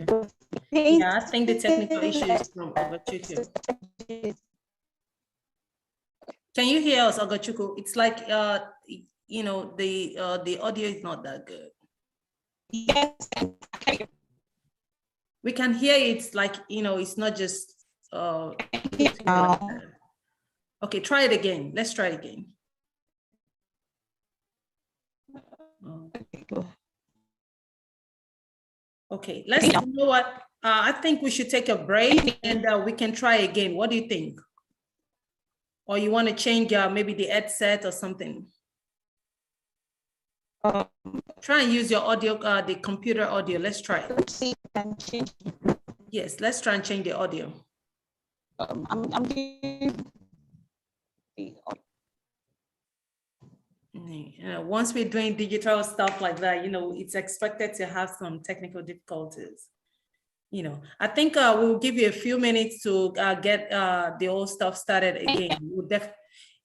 Yeah, I think the technical issue is from Ogachukwu. Can you hear us, Ogachukwu? It's like you know, the audio is not that good. Yes. We can hear it. It's like, you know, it's not just okay, try it again. Let's try it again. Okay, let's, you know what? I think we should take a break and we can try again. What do you think? Or you want to change maybe the headset or something? Try and use your audio, the computer audio. Let's try it. Let's see if I can change. Yes, let's try and change the audio. Once we're doing digital stuff like that, you know, it's expected to have some technical difficulties. You know, I think we'll give you a few minutes to get the old stuff started again.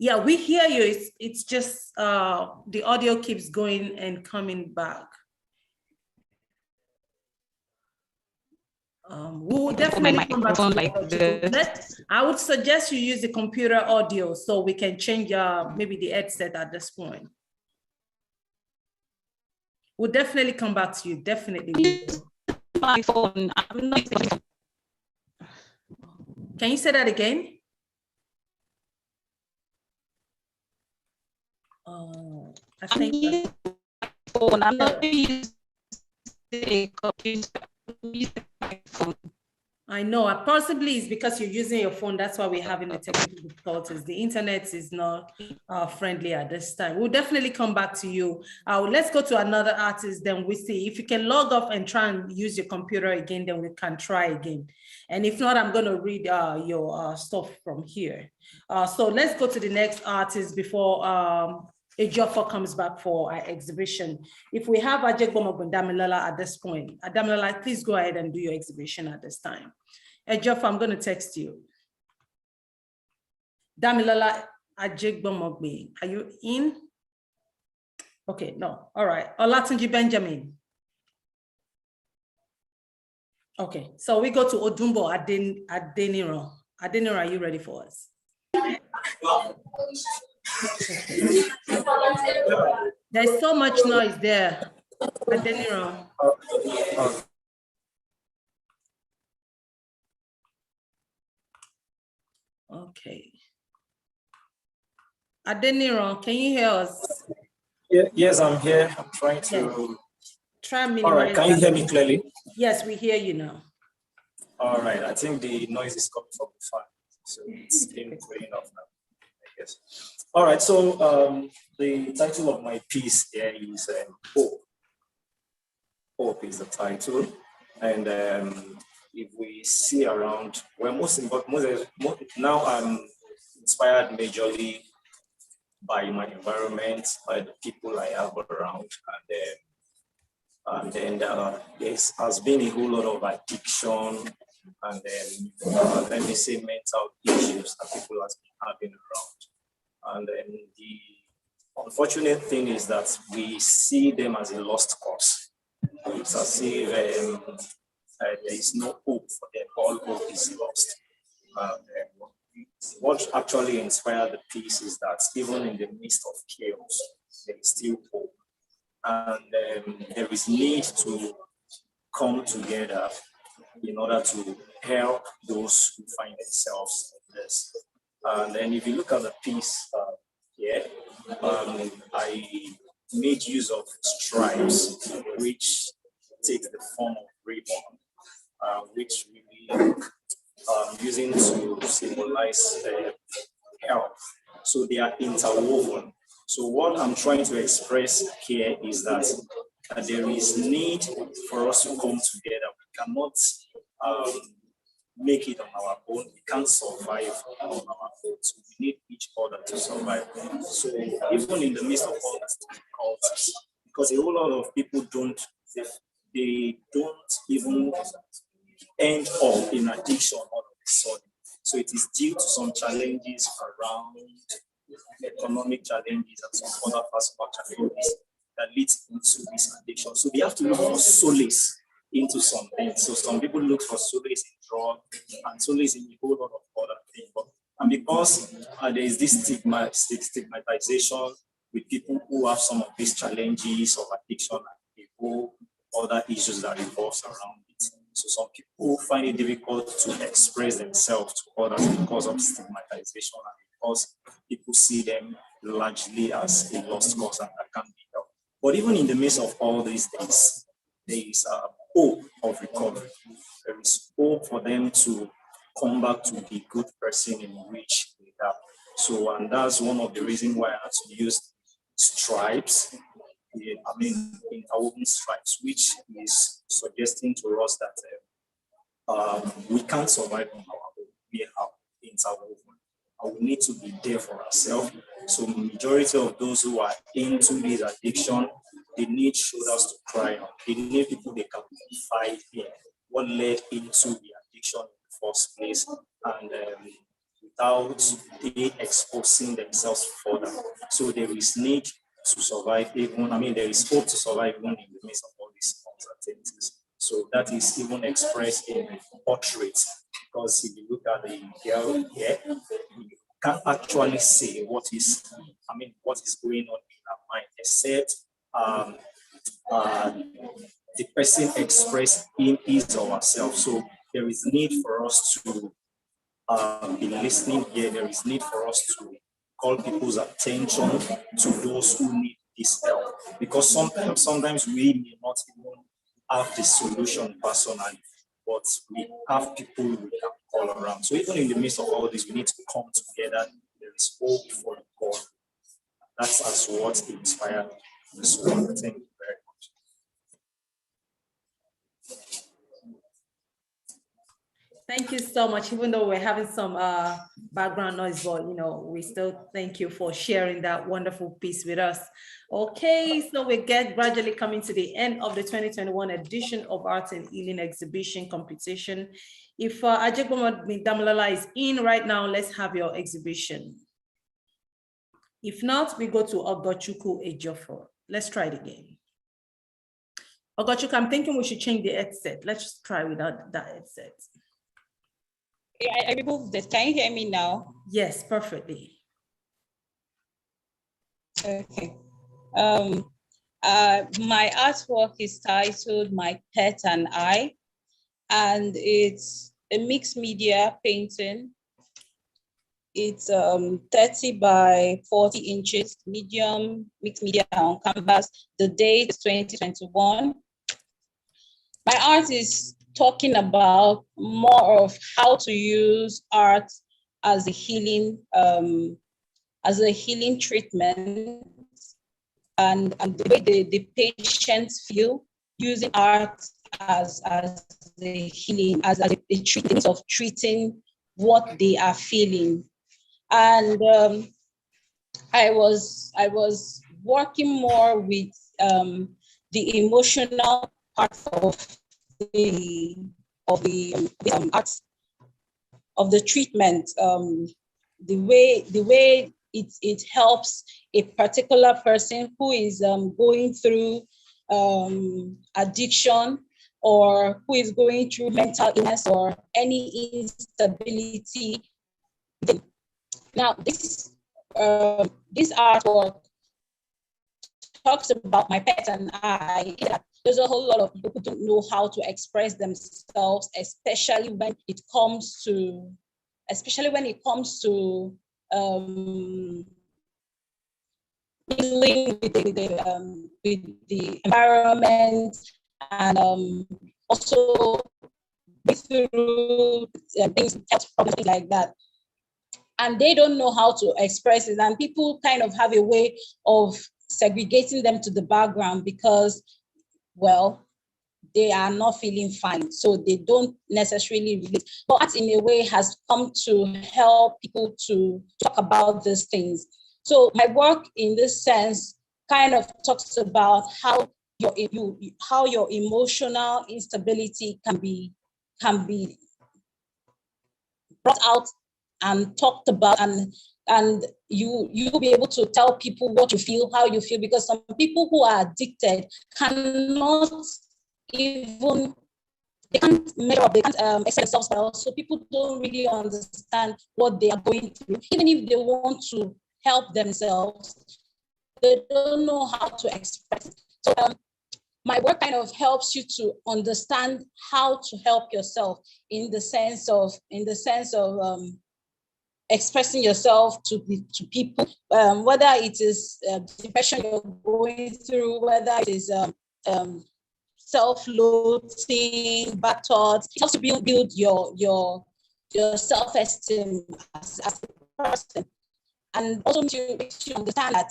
Yeah, we hear you. It's just the audio keeps going and coming back. We will definitely come back to I would suggest you use the computer audio so we can change maybe the headset at this point. We'll definitely come back to you. Definitely. My phone. I'm not. Can you say that again? I think phone. I'm not using a computer. I know, possibly it's because you're using your phone. That's why we're having the technical difficulties. The internet is not friendly at this time. We'll definitely come back to you. Let's go to another artist, then we see. If you can log off and try and use your computer again, then we can try again. And if not, I'm going to read your stuff from here. So let's go to the next artist before Ejiofor comes back for our exhibition. If we have Ajegbomogun Damilola at this point, Damilola, please go ahead and do your exhibition at this time. Jeff, I'm going to text you. Damilola Ajegbomogbe, are you in? Okay, no. All right. Olatunji Benjamin. Okay, so we go to Odumbo Adeniran. Adeniran, are you ready for us? There's so much noise there. Adeniran. Okay. Adeniran, can you hear us? Yeah, yes, I'm here. I'm trying to. Try and All right, can you hear me clearly? Yes, we hear you now. All right, I think the noise is coming from the fan, so it's going off now, I guess. All right, so the title of my piece here is Hope. Hope is the title, and if we see around, well, now I'm inspired majorly by my environment, by the people I have around, and then there has been a whole lot of addiction, and then let me say mental issues that people have been having around. And then the unfortunate thing is that we see them as a lost cause. It's as if there is no hope for them. All hope is lost. What actually inspired the piece is that even in the midst of chaos, there is still hope. And there is need to come together in order to help those who find themselves in this. And then if you look at the piece I made use of stripes, which take the form of ribbon, which really using to symbolize health. So they are interwoven. So what I'm trying to express here is that there is need for us to come together. We cannot make it on our own. We can't survive on our own. So we need each other to survive. So even in the midst of all this difficulties, because a whole lot of people they don't even end up in addiction all of a sudden. So it is due to some challenges around economic challenges and some other personal challenges that leads into this addiction. So they have to look for solace into something. So some people look for solace in drug and solace in a whole lot of other things. And because there is this stigmatization with people who have some of these challenges of addiction and a whole other issues that revolves around it. So some people find it difficult to express themselves to others because of stigmatization and because people see them largely as a lost cause and that can't be helped. But even in the midst of all these things, there is hope of recovery. There is hope for them to come back to the good person in which they are. So, and that's one of the reasons why I had to use stripes. Interwoven stripes, which is suggesting to us that we can't survive on our own. We are interwoven. And we need to be there for ourselves. So majority of those who are into this addiction, they need shoulders to cry on. They need people they can confide in. What led into the addiction in the first place, and without they exposing themselves further. So there is need to survive even, there is hope to survive even in the midst of all these uncertainties. So that is even expressed in portraits. Because if you look at the girl here, you can't actually say what is going on in her mind, except the person expressed in his or herself. So there is need for us to be listening here. There is need for us to call people's attention to those who need this help. Because sometimes we may not even have the solution personally, but we have people we can call around. So even in the midst of all this, we need to come together. There is hope for God. That's as what inspired me. So thank you very much. Thank you so much. Even though we're having some background noise, but we still thank you for sharing that wonderful piece with us. Okay, so we get gradually coming to the end of the 2021 edition of Art and Healing Exhibition Competition. If Ajegboma Damilala is in right now, let's have your exhibition. If not, we go to Ogochukwu Ejiofor. Let's try it again. Ogochukwu, I'm thinking we should change the headset. Let's just try without that headset. I removed it. Can you hear me now? Yes, perfectly. Okay. My artwork is titled My Pet and I, and it's a mixed media painting. It's 30 by 40 inches, medium mixed media on canvas. The date is 2021. My art is talking about more of how to use art as a healing treatment, and the way the patients feel using art as the healing, as a treatment of treating what they are feeling. And I was working more with the emotional part of the arts of the treatment, the way it helps a particular person who is going through addiction, or who is going through mental illness or any instability. Now, this artwork talks about my pet and I. There's a whole lot of people who don't know how to express themselves, especially when it comes to dealing with the environment, and also through things, health problems like that. And they don't know how to express it. And people kind of have a way of segregating them to the background because, well, they are not feeling fine. So they don't necessarily relate. But art in a way has come to help people to talk about these things. So my work in this sense kind of talks about how your emotional instability can be brought out and talked about, and you'll be able to tell people what you feel, how you feel, because some people who are addicted cannot even, they can't measure up, they can't express themselves well, so people don't really understand what they are going through. Even if they want to help themselves, they don't know how to express it. So my work kind of helps you to understand how to help yourself in the sense of expressing yourself to people, whether it is depression you're going through, whether it is self-loathing, bad thoughts. It helps to build your self-esteem as a person, and also makes you understand that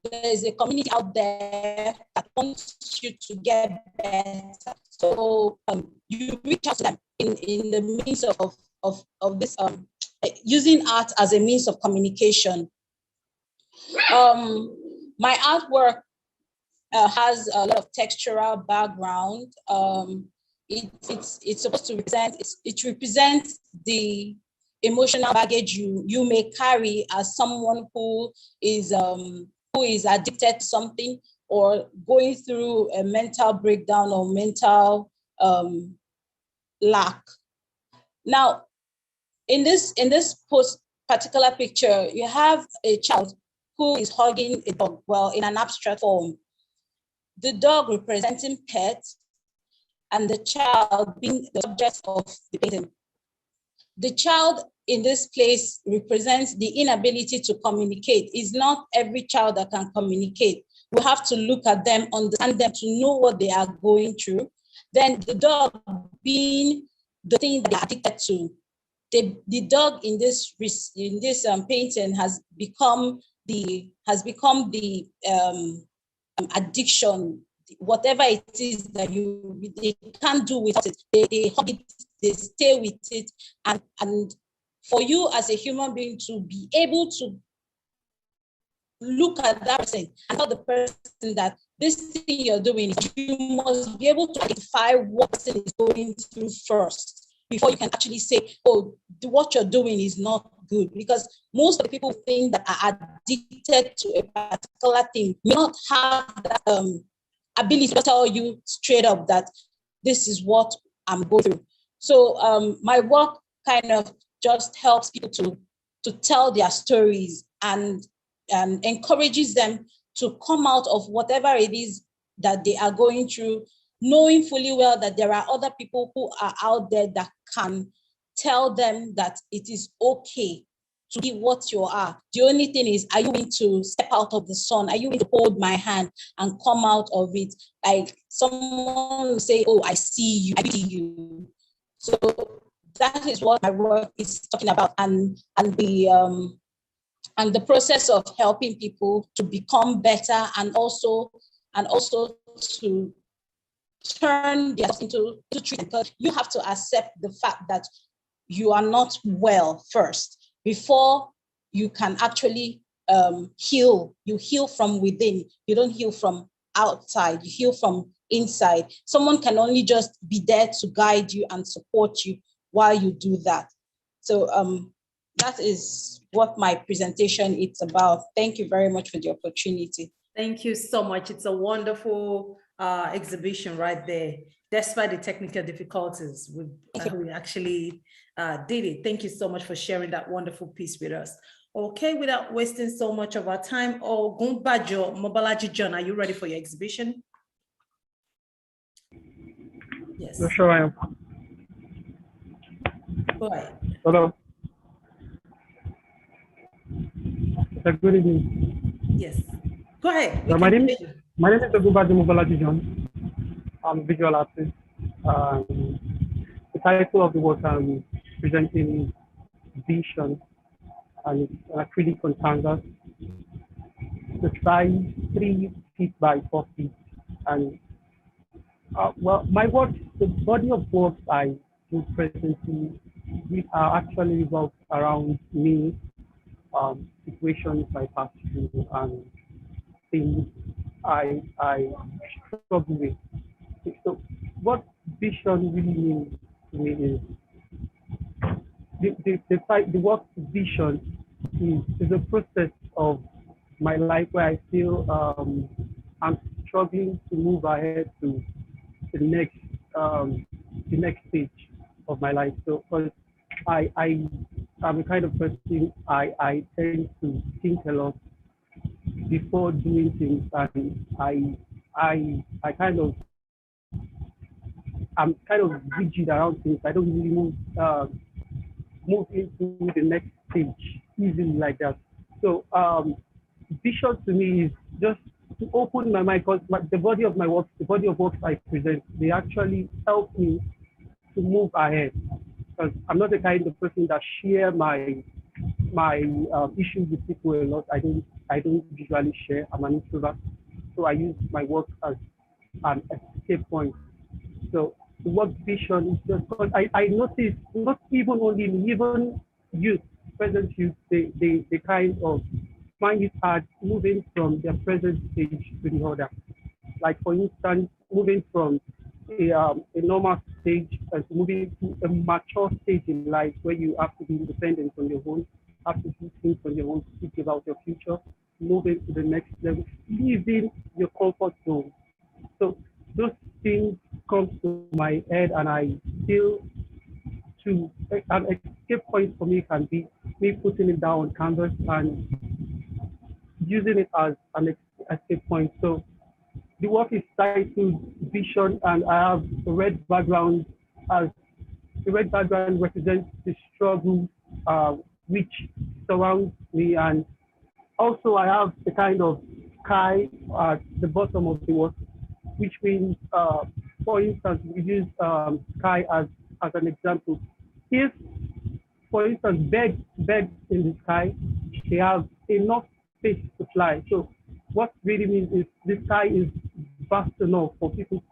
there is a community out there that wants you to get better. So you reach out to them in the means of this using art as a means of communication. My artwork has a lot of textural background. It's supposed to represent the emotional baggage you may carry as someone who is addicted to something, or going through a mental breakdown or mental lack. Now, in this particular picture, you have a child who is hugging a dog, well, in an abstract form. The dog representing pet, and the child being the subject of the painting. The child in this place represents the inability to communicate. It's not every child that can communicate. We have to look at them, understand them, to know what they are going through. Then the dog being the thing that they're addicted to. The dog in this painting has become the addiction, whatever it is that they can't do without it. They hug it, they stay with it. And for you as a human being to be able to look at that person and tell the person that this thing you're doing, you must be able to identify what person is going through first before you can actually say, oh, what you're doing is not good. Because most of the people think that are addicted to a particular thing may not have that ability to tell you straight up that this is what I'm going through. So my work kind of just helps people to tell their stories and encourages them to come out of whatever it is that they are going through, knowing fully well that there are other people who are out there that can tell them that it is okay to be what you are. The only thing is, are you willing to step out of the sun? Are you willing to hold my hand and come out of it? Like someone will say, oh, I see you, I see you. So that is what my work is talking about, and the process of helping people to become better and also to turn their into treatment. Because you have to accept the fact that you are not well first before you can actually heal. You heal from within. You don't heal from outside. You heal from inside. Someone can only just be there to guide you and support you while you do that. So that is what my presentation is about. Thank you very much for the opportunity. Thank you so much. It's a wonderful exhibition right there. Despite the technical difficulties, we actually did it. Thank you so much for sharing that wonderful piece with us. Okay, without wasting so much of our time, Gumbajo Mobalaji John, are you ready for your exhibition? Yes. Sure I am. Go ahead. Hello. Good evening. Yes. Go ahead. My name is Gumbajo Mobalaji John. I'm a visual artist. The title of the work I'm presenting is Vision, and it's an acrylic on canvas. The size 3 feet by 4 feet, and well, my work, the body of work I do presently, actually revolve around me, situations I pass through, and things I struggle with. So what vision really means to me is the work vision is a process of my life where I feel I'm struggling to move ahead to the next stage of my life. So because I'm the kind of person I tend to think a lot before doing things, and I'm kind of rigid around things. I don't really move into the next stage easily like that. So vision to me is just to open my mind, because the body of my work, the body of works I present, they actually help me to move ahead. Because I'm not the kind of person that share my issues with people a lot. I don't usually share. I'm an introvert, so I use my work as an escape point. So the work vision is just because I notice not even only me, even youth, present youth, they kind of find it hard moving from their present stage to the other. Like for instance, moving from a normal stage and moving to a mature stage in life where you have to be independent on your own, have to do things on your own, think about your future, moving to the next level, leaving your comfort zone. So those things come to my head, and I feel an escape point for me can be me putting it down on canvas and using it as an escape point. So the work is titled Vision, and I have a red background. As the red background represents the struggle which surrounds me, and also I have the kind of sky at the bottom of the work, which means, for instance, we use sky as an example. If, for instance, birds in the sky, they have enough space to fly. So what really means is the sky is fast enough for people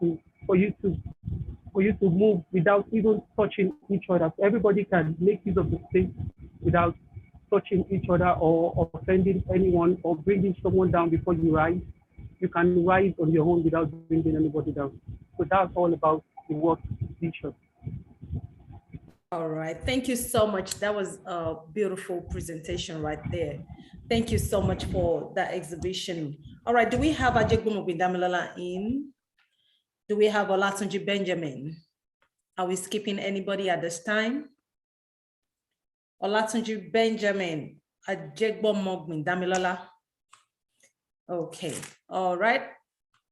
for you to move without even touching each other. So everybody can make use of the space without touching each other or offending anyone or bringing someone down before you rise. You can rise on your own without bringing anybody down. So that's all about the work vision. All right, thank you so much. That was a beautiful presentation right there. Thank you so much for that exhibition. All right, do we have Ajegbomo Bindamilola in? Do we have Olatunji Benjamin? Are we skipping anybody at this time? Olatunji Benjamin, Ajegbomo Bindamilola. Okay, all right.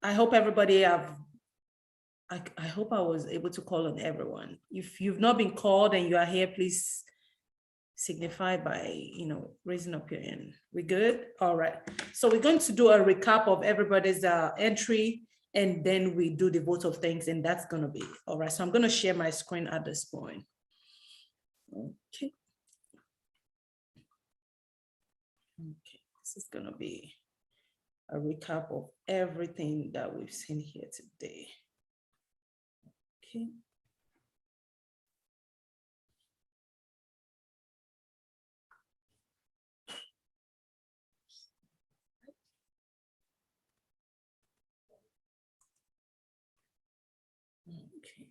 I hope everybody I hope I was able to call on everyone. If you've not been called and you are here, please signify by, raising up your hand. We good? All right. So we're going to do a recap of everybody's entry, and then we do the vote of thanks, and that's going to be all right. So I'm going to share my screen at this point. Okay. Okay. This is going to be a recap of everything that we've seen here today. Okay. Okay.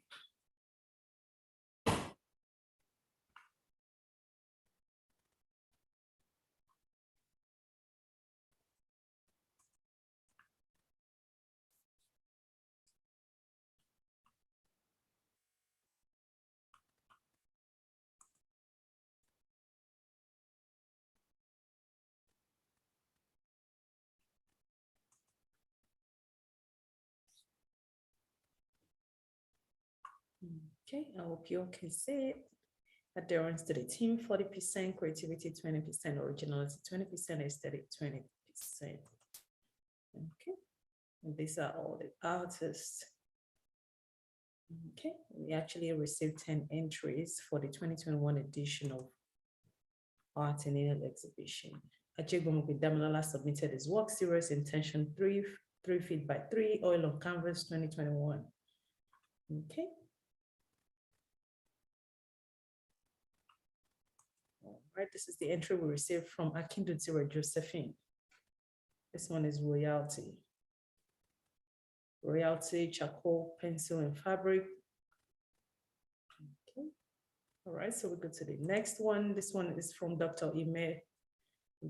Okay, I hope you all can see it. Adherence to the team, 40%, creativity, 20%, originality, 20%, aesthetic, 20%. Okay, and these are all the artists. Okay, we actually received 10 entries for the 2021 edition of Art in Nail exhibition. Ajegbomo Bindamilola submitted his work series Intention 3 feet by 3, oil on canvas 2021. Okay. All right, this is the entry we received from Akindutire Josephine. This one is Royalty. Royalty, charcoal, pencil, and fabric. Okay. All right, so we go to the next one. This one is from Dr. Ime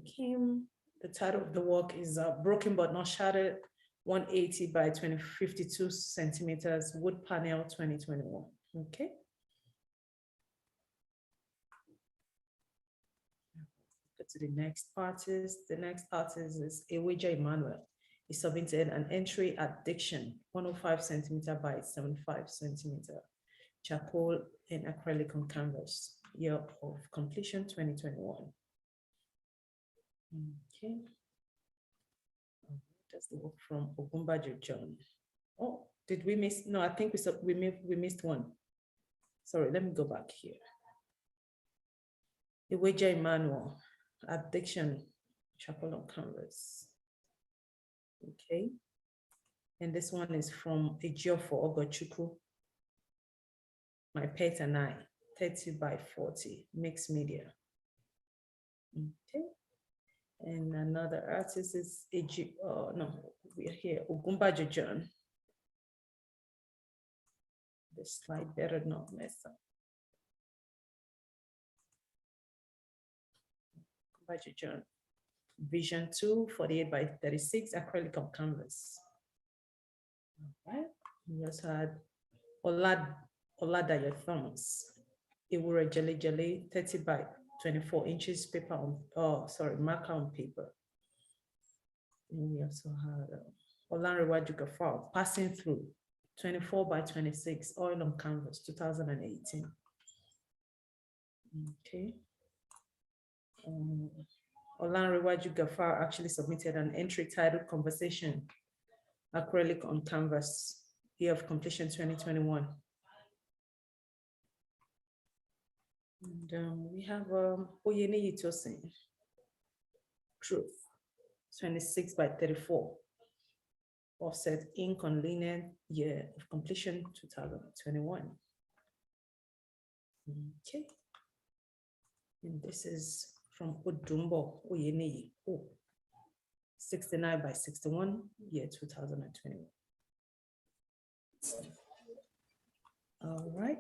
Kim. The title of the work is Broken But Not Shattered, 180 by 52 centimeters, wood panel 2021. Okay. Go to the next artist. The next artist is Eweja Emmanuel. He submitted an entry at Diction, 105 centimeter by 75 centimeter, charcoal and acrylic on canvas, year of completion 2021. Okay. That's the work from Ogumbajo John. Oh, did we miss? No, I think we missed one. Sorry, let me go back here. Eweja Emmanuel, Addiction, charcoal on canvas. Okay. And this one is from Ejiofor Ogochukwu. My Pet and I, 30 by 40, mixed media. Okay. And another artist is we are here, Ogumbajo John. This slide better not mess up. Ogumbajo John. Vision 2, 48 by 36, acrylic on canvas. All right. We also had Oladayo Thomas, Ewure Jelly Jelly, 30 by 24 inches paper on, marker on paper. And we also had Olanrewaju Gafar, Passing Through, 24 by 26, oil on canvas, 2018. Okay. Olanrewaju Gafar actually submitted an entry titled Conversation, acrylic on canvas, year of completion 2021. And we have Oyeniyi Tosin, Truth, 26 by 34, Offset Inconvenient Year of Completion 2021. Okay. And this is from Udumbo Oyeneyi. 69 by 61, year 2021. All right.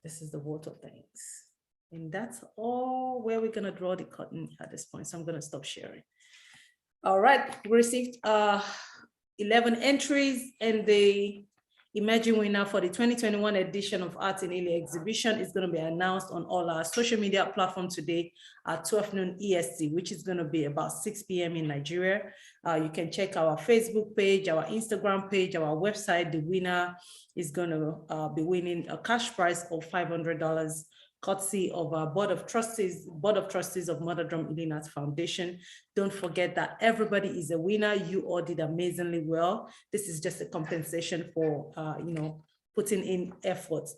This is the vote of thanks. And that's all where we're gonna draw the curtain at this point. So I'm gonna stop sharing. All right, we received 11 entries, and the emerging winner for the 2021 edition of Art in Ile exhibition is going to be announced on all our social media platforms today at 12 noon EST, which is going to be about 6 p.m. in Nigeria. You can check our Facebook page, our Instagram page, our website. The winner is going to be winning a cash prize of $500, courtesy of our Board of Trustees of Mother Drum Healing Arts Foundation. Don't forget that everybody is a winner. You all did amazingly well. This is just a compensation for, putting in efforts,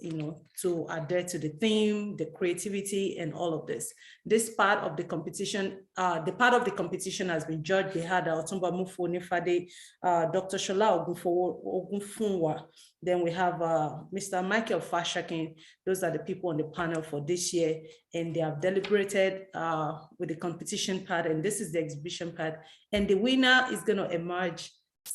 to adhere to the theme, the creativity, and all of this. This part of the competition, has been judged. They had Otumba Mufu Nifade, Dr. Shola Ogunfunwa. Then we have Mr. Michael Fashakin. Those are the people on the panel for this year, and they have deliberated with the competition part, and this is the exhibition part. And the winner is going to emerge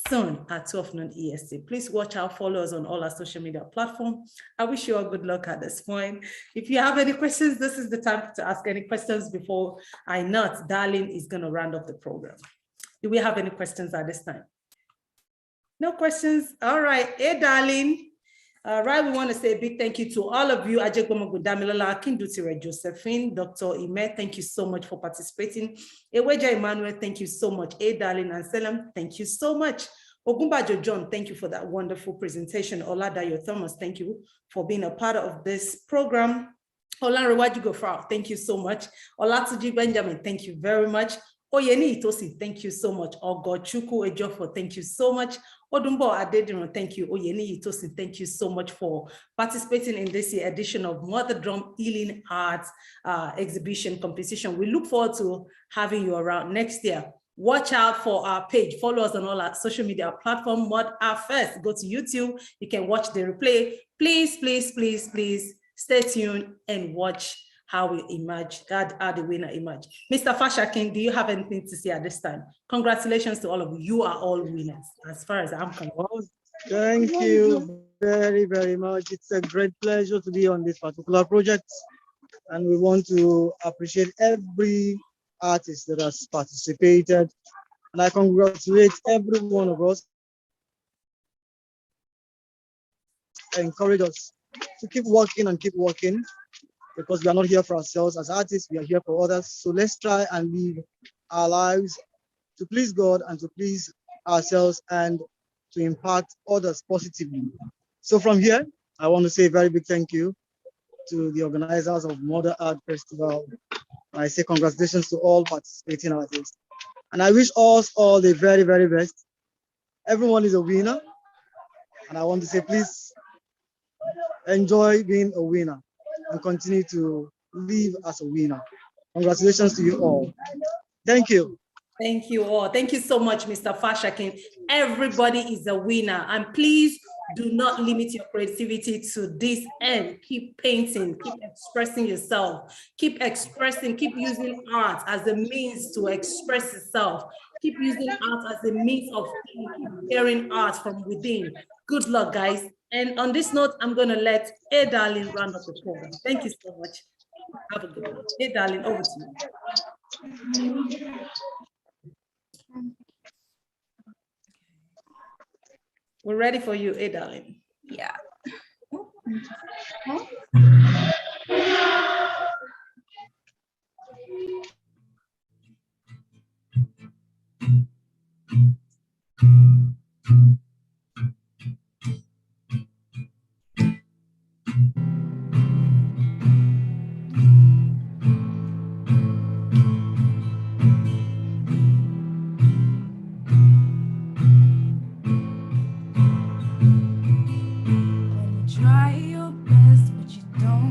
soon at 12 noon EST. Please watch out, follow us on all our social media platforms. I wish you all good luck at this point. If you have any questions, this is the time to ask any questions before Darlene is going to round up the program. Do we have any questions at this time? No questions? All right. Hey, Darlene. All right, we want to say a big thank you to all of you. Ajegbomogu Damilola, Kindutire Josephine, Dr. Ime, thank you so much for participating. Eweja Emmanuel, thank you so much. A Darlene and Selim, thank you so much. Ogumbajo John, thank you for that wonderful presentation. Oladayo Thomas, thank you for being a part of this program. Olanrewaju Gofrao, thank you so much. Olatuji Benjamin, thank you very much. Oyeni Itosi, thank you so much. Ogochukwu Ejofo, thank you so much. Odumbo Adediran, thank you. Oyeni Itosi, thank you so much for participating in this year edition of Mother Drum Healing Arts exhibition competition. We look forward to having you around next year. Watch out for our page. Follow us on all our social media platforms. Mod Art Fest. Go to YouTube. You can watch the replay. Please, please, please, please stay tuned and watch how we emerge, how the winner emerge. Mr. Fashakin, do you have anything to say at this time? Congratulations to all of you. You are all winners, as far as I'm concerned. Thank you very, very much. It's a great pleasure to be on this particular project. And we want to appreciate every artist that has participated. And I congratulate every one of us. I encourage us to keep working and keep working, because we are not here for ourselves as artists, we are here for others. So let's try and live our lives to please God and to please ourselves and to impact others positively. So from here, I want to say a very big thank you to the organizers of Mother Art Festival. I say congratulations to all participating artists. And I wish us all the very, very best. Everyone is a winner. And I want to say, please enjoy being a winner and continue to live as a winner. Congratulations to you all. Thank you. Thank you all. Thank you so much, Mr. Fashakin. Everybody is a winner. And please do not limit your creativity to this end. Keep painting, keep expressing yourself, keep using art as a means to express yourself. Keep using art as a means of hearing art from within. Good luck, guys. And on this note, I'm going to let A Darlene round up the program. Thank you so much. Have a good one. A Darlene, over to you. We're ready for you, A Darlene. Yeah.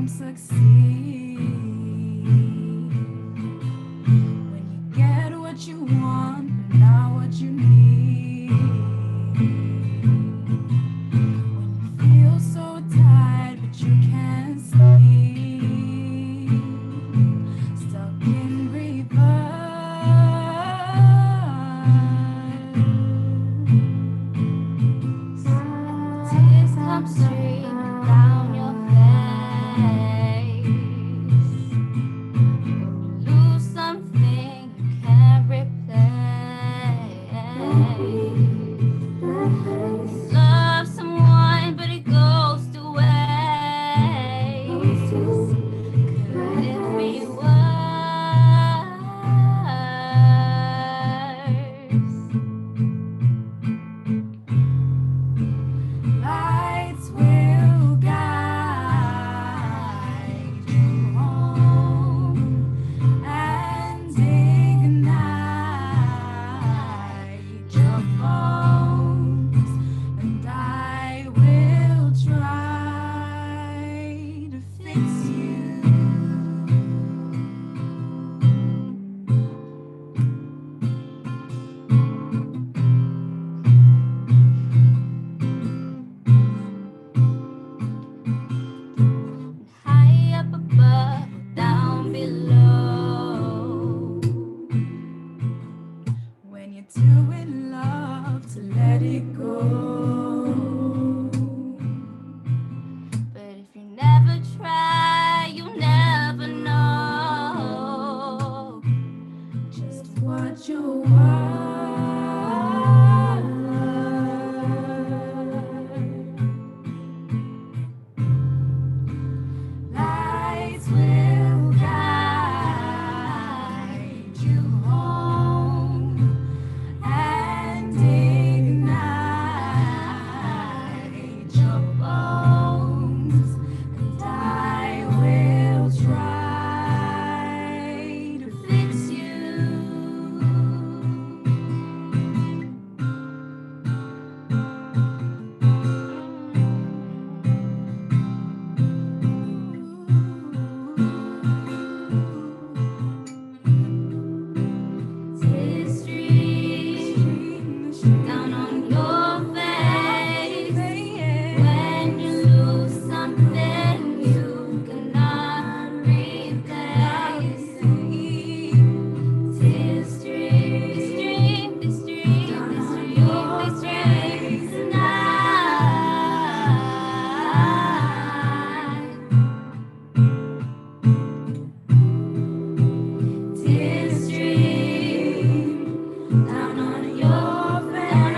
Succeed when you get what you want, but not what you need. come streaming down your face. Lose something you can't replace. Love someone, but it goes to waste. Could it be worse? Lights will guide you home and ignite your bones, and I will try to fix you. High up above, down below. When you're too in love to let it go. But if you never try, you'll never know just what you are. Lights will guide you home and ignite your bones, and I will try to fix you. Tears stream down on your face when you lose something you cannot replace. Tears stream down on your face tonight. Tears stream down on your face.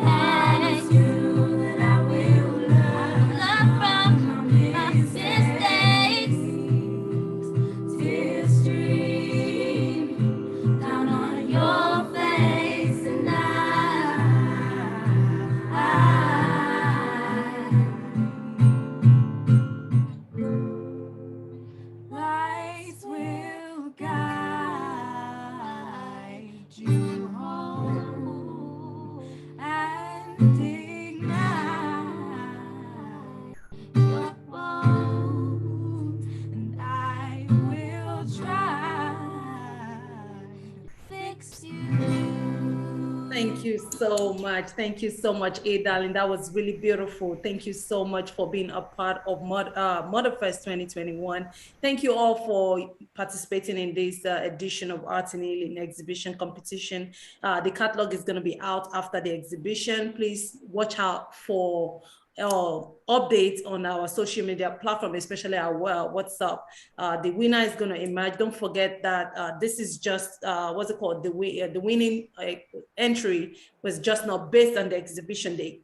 Promise you that I will learn from my mistakes. Tears stream down on your face tonight. Lights will guide you home and ignite your bones, and I will try to fix you. Thank you so much. Thank you so much, Darling. That was really beautiful. Thank you so much for being a part of Motherfest 2021. Thank you all for participating in this edition of Art in Healing exhibition competition. The catalog is going to be out after the exhibition. Please watch out for updates on our social media platform, especially our WhatsApp. The winner is going to emerge. Don't forget that this is just what's it called? The winning entry was just not based on the exhibition. The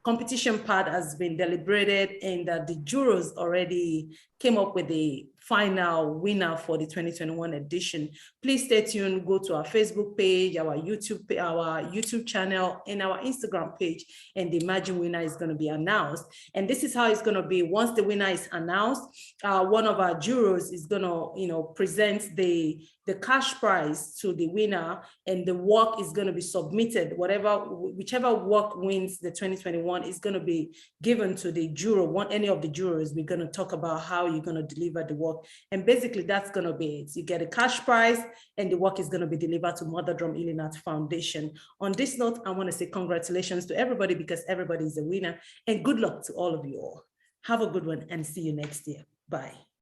competition part has been deliberated, and the jurors already came up with the final winner for the 2021 edition. Please stay tuned. Go to our Facebook page, our YouTube channel, and our Instagram page, and the emerging winner is going to be announced. And this is how it's going to be. Once the winner is announced, one of our jurors is going to, present the cash prize to the winner, and the work is going to be submitted. Whichever work wins the 2021 is going to be given to the juror. Any of the jurors, we're going to talk about how you're going to deliver the work. And basically that's going to be it. You get a cash prize, and the work is going to be delivered to Mother Drum Healing Arts Foundation. On this note, I want to say congratulations to everybody, because everybody is a winner, and good luck to all of you all. Have a good one, and see you next year. Bye.